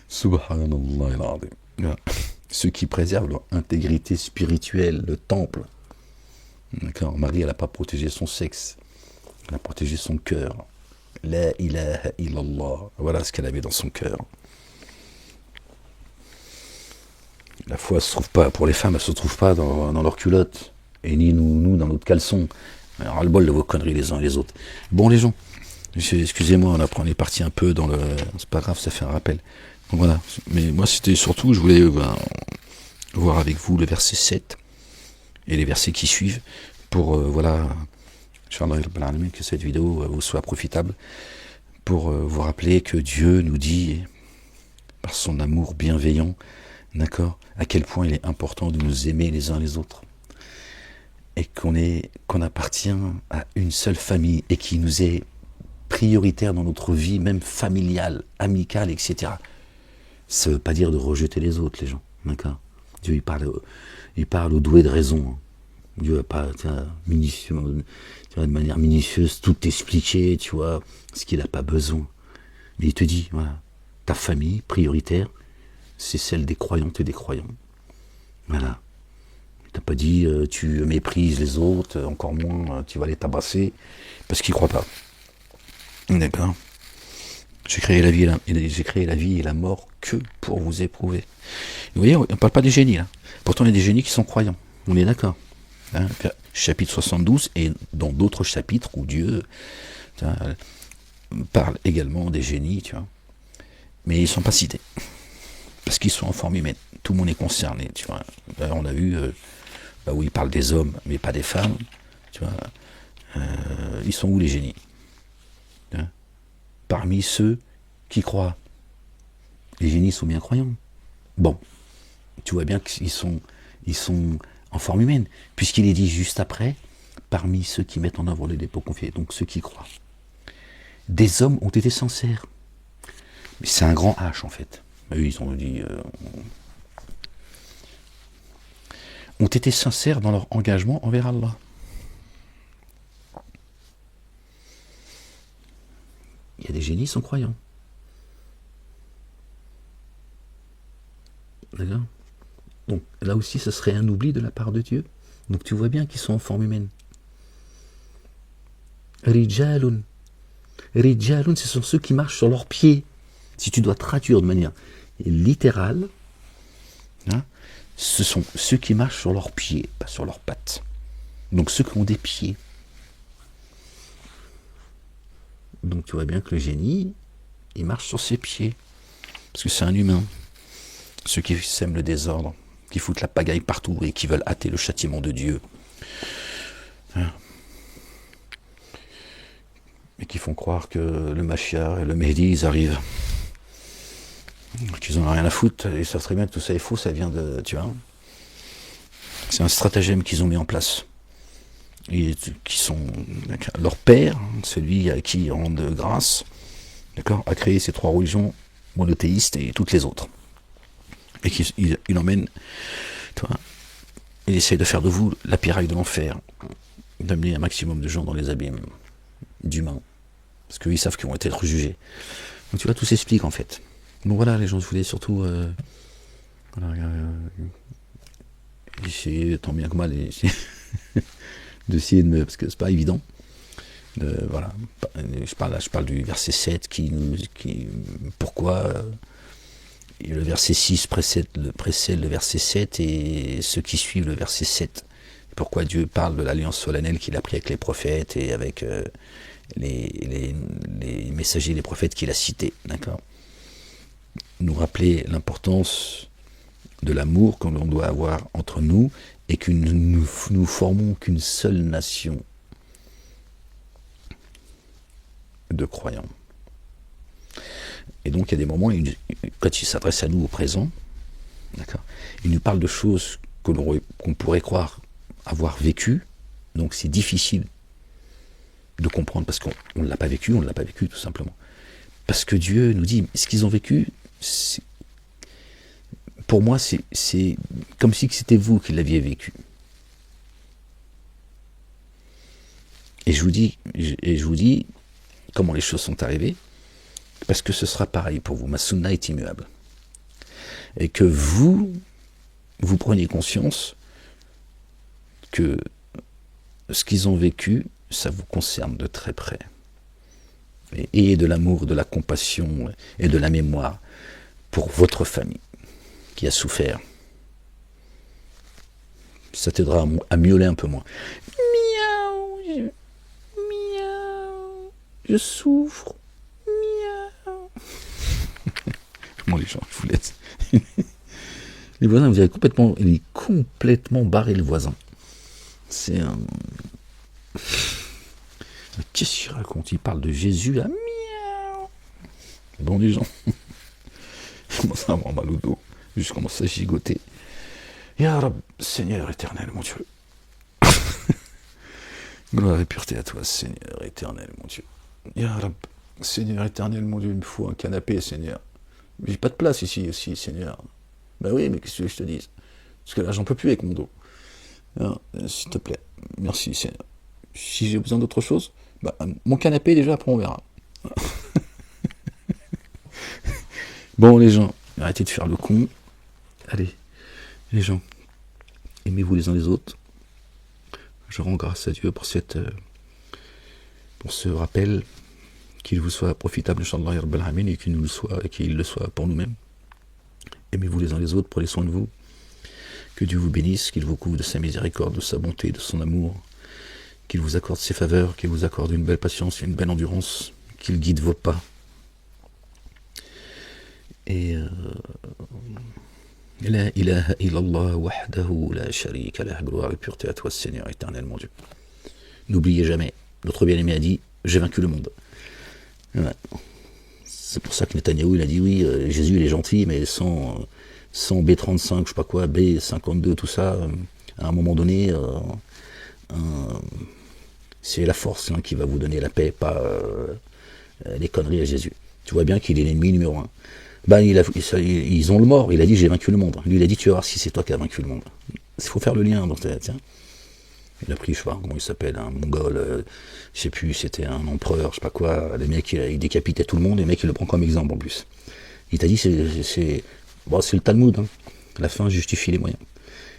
Subhanallah al-Azim. Ceux qui préservent leur intégrité spirituelle, le temple. D'accord. Marie, elle n'a pas protégé son sexe, elle a protégé son cœur. La ilaha illallah. Voilà ce qu'elle avait dans son cœur. La foi se trouve pas, pour les femmes, elle se trouve pas dans leur culotte, et ni nous dans notre caleçon. Alors, le bol de vos conneries les uns et les autres. Bon, les gens, excusez-moi, on est parti un peu dans le... C'est pas grave, ça fait un rappel. Donc voilà, mais moi c'était surtout, je voulais voir avec vous le verset 7 et les versets qui suivent pour, voilà, que cette vidéo vous soit profitable, pour vous rappeler que Dieu nous dit, par son amour bienveillant, d'accord, à quel point il est important de nous aimer les uns les autres. Et qu'on appartient à une seule famille et qui nous est prioritaire dans notre vie, même familiale, amicale, etc. Ça ne veut pas dire de rejeter les autres, les gens, d'accord. Dieu, il parle aux doués de raison. Hein. Dieu n'a pas, de manière minutieuse, tout expliqué, tu vois, ce qu'il n'a pas besoin. Mais il te dit, voilà, ta famille prioritaire, c'est celle des croyantes et des croyants. Voilà. Il t'a pas dit, tu méprises les autres, encore moins, tu vas les tabasser, parce qu'ils ne croient pas. D'accord. J'ai créé la vie et la mort que pour vous éprouver. Vous voyez, on ne parle pas des génies, là. Pourtant, il y a des génies qui sont croyants. On est d'accord. Hein, chapitre 72 et dans d'autres chapitres où Dieu parle également des génies, tu vois. Mais ils ne sont pas cités. Parce qu'ils sont en forme humaine. Tout le monde est concerné, tu vois. Là, on a vu où il parle des hommes, mais pas des femmes, tu vois. Ils sont où les génies? Hein? Parmi ceux qui croient. Les génies sont bien croyants. Bon, tu vois bien qu'ils sont en forme humaine, puisqu'il est dit juste après, parmi ceux qui mettent en œuvre le dépôt confié, donc ceux qui croient. Des hommes ont été sincères. Mais c'est un grand H en fait. Eux, ils ont dit... ont été sincères dans leur engagement envers Allah. Il y a des génies qui sont croyants. D'accord. Donc là aussi, ce serait un oubli de la part de Dieu. Donc tu vois bien qu'ils sont en forme humaine. Rijalun. Rijalun, ce sont ceux qui marchent sur leurs pieds. Si tu dois traduire de manière littérale, hein, ce sont ceux qui marchent sur leurs pieds, pas sur leurs pattes. Donc ceux qui ont des pieds. Donc tu vois bien que le génie, il marche sur ses pieds. Parce que c'est un humain. Ceux qui sèment le désordre, qui foutent la pagaille partout et qui veulent hâter le châtiment de Dieu. Hein. Et qui font croire que le Mashiach et le Mehdi, ils arrivent. Qu'ils n'en ont rien à foutre. Ils savent très bien que tout ça est faux, ça vient de... Tu vois. C'est un stratagème qu'ils ont mis en place. Et qui sont... Leur père, celui à qui ils rendent grâce, d'accord, a créé ces 3 religions monothéistes et toutes les autres. Et qu'il emmène, tu vois, il essaye de faire de vous la piraille de l'enfer, d'amener un maximum de gens dans les abîmes d'humains, parce qu'ils savent qu'ils vont être jugés. Donc tu vois, tout s'explique en fait. Donc voilà, les gens, je voulais surtout, voilà, ici, tant bien que mal, d'essayer de me... Parce que c'est pas évident. Voilà. Je parle du verset 7 pourquoi le verset 6 précède le verset 7 et ceux qui suivent le verset 7. Pourquoi Dieu parle de l'alliance solennelle qu'il a pris avec les prophètes et avec les messagers, les prophètes qu'il a cités. D'accord ? Nous rappeler l'importance de l'amour que l'on doit avoir entre nous et que nous formons qu'une seule nation de croyants. Et donc il y a des moments, quand il s'adresse à nous au présent, d'accord, il nous parle de choses qu'on pourrait croire avoir vécues, donc c'est difficile de comprendre parce qu'on ne l'a pas vécu, tout simplement. Parce que Dieu nous dit, ce qu'ils ont vécu, pour moi, c'est comme si c'était vous qui l'aviez vécu. Et je vous dis comment les choses sont arrivées, parce que ce sera pareil pour vous. Ma sunna est immuable. Et que vous preniez conscience que ce qu'ils ont vécu, ça vous concerne de très près. Et ayez de l'amour, de la compassion et de la mémoire pour votre famille qui a souffert. Ça t'aidera à miauler un peu moins. Miaou, miaou, je souffre. Miaou. Bon les gens, je vous laisse. Les voisins, il est complètement barré le voisin. C'est un... Qu'est-ce qu'il raconte ? Il parle de Jésus à miaou. Bon les gens, je commence à avoir mal au dos. Je commence à gigoter. Ya Rab, Seigneur éternel, mon Dieu. Gloire et pureté à toi, Seigneur éternel, mon Dieu. Ya Rab, Seigneur éternel, mon Dieu, il me faut un canapé, Seigneur. J'ai pas de place ici aussi, Seigneur. Ben oui, mais qu'est-ce que je te dise ? Parce que là, j'en peux plus avec mon dos. S'il te plaît, merci, Seigneur. Si j'ai besoin d'autre chose, bah, mon canapé déjà, après on verra. Bon, les gens, arrêtez de faire le con. Allez, les gens, aimez-vous les uns les autres. Je rends grâce à Dieu pour ce rappel, qu'il vous soit profitable, Inch'Allah, et qu'il le soit pour nous-mêmes. Aimez-vous les uns les autres, prenez soin de vous. Que Dieu vous bénisse, qu'il vous couvre de sa miséricorde, de sa bonté, de son amour, qu'il vous accorde ses faveurs, qu'il vous accorde une belle patience et une belle endurance, qu'il guide vos pas. Et La ilaha illallah wahdahu la sharika lah, gloire et pureté à toi, Seigneur éternel, mon Dieu. N'oubliez jamais, notre bien-aimé a dit, j'ai vaincu le monde. Voilà. C'est pour ça que Netanyahou, il a dit, oui, Jésus, il est gentil, mais sans B35, je sais pas quoi, B52, tout ça, à un moment donné, c'est la force qui va vous donner la paix, pas les conneries à Jésus. Tu vois bien qu'il est l'ennemi numéro 1. Ben, ils ont le mort, il a dit j'ai vaincu le monde. Lui il a dit tu vas voir si c'est toi qui as vaincu le monde. Il faut faire le lien. Donc, tiens. Il a pris, je sais pas comment il s'appelle, un mongol, je sais plus, c'était un empereur, je sais pas quoi, le mec il décapitait tout le monde, et le mec il le prend comme exemple en plus. Il t'a dit c'est le Talmud, hein. La fin justifie les moyens.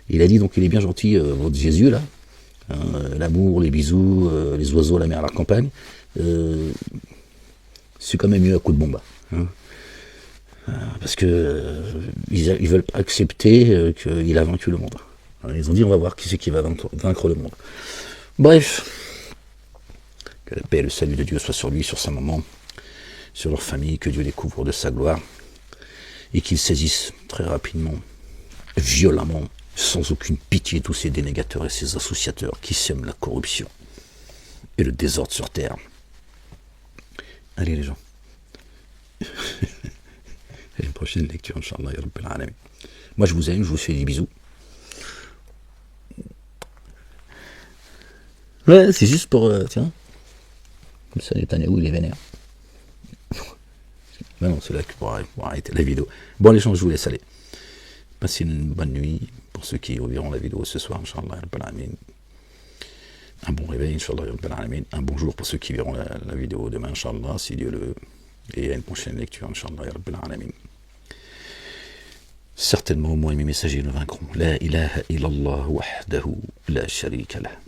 Il a dit donc il est bien gentil, votre Jésus là, hein, l'amour, les bisous, les oiseaux, la mer, la campagne, c'est quand même mieux à coup de bombe. Hein. Parce que ils veulent pas accepter qu'il a vaincu le monde. Alors, ils ont dit on va voir qui c'est qui va vaincre le monde. Bref, que la paix et le salut de Dieu soient sur lui, sur sa maman, sur leur famille, que Dieu les couvre de sa gloire et qu'ils saisissent très rapidement, violemment, sans aucune pitié tous ces dénégateurs et ces associateurs qui sèment la corruption et le désordre sur terre. Allez les gens. Et une prochaine lecture, Inch'Allah, ya Rabbil Alamin. Moi, je vous aime, je vous fais des bisous. Ouais, c'est juste pour... tiens. Comme ça, Netanyahou, il est vénère. Mais non, c'est là pour arrêter la vidéo. Bon, les gens, je vous laisse aller. Passez une bonne nuit pour ceux qui verront la vidéo ce soir, Inch'Allah, ya Rabbil Alamin. Un bon réveil, Inch'Allah, ya Rabbil Alamin. Un bon jour pour ceux qui verront la vidéo demain, Inch'Allah, si Dieu le veut. Et à une prochaine lecture, Inch'Allah, ya Rabbil Alamin. Certainement, moi et mes messagers le vaincront. La ilaha illallah wahdahu la sharika lah.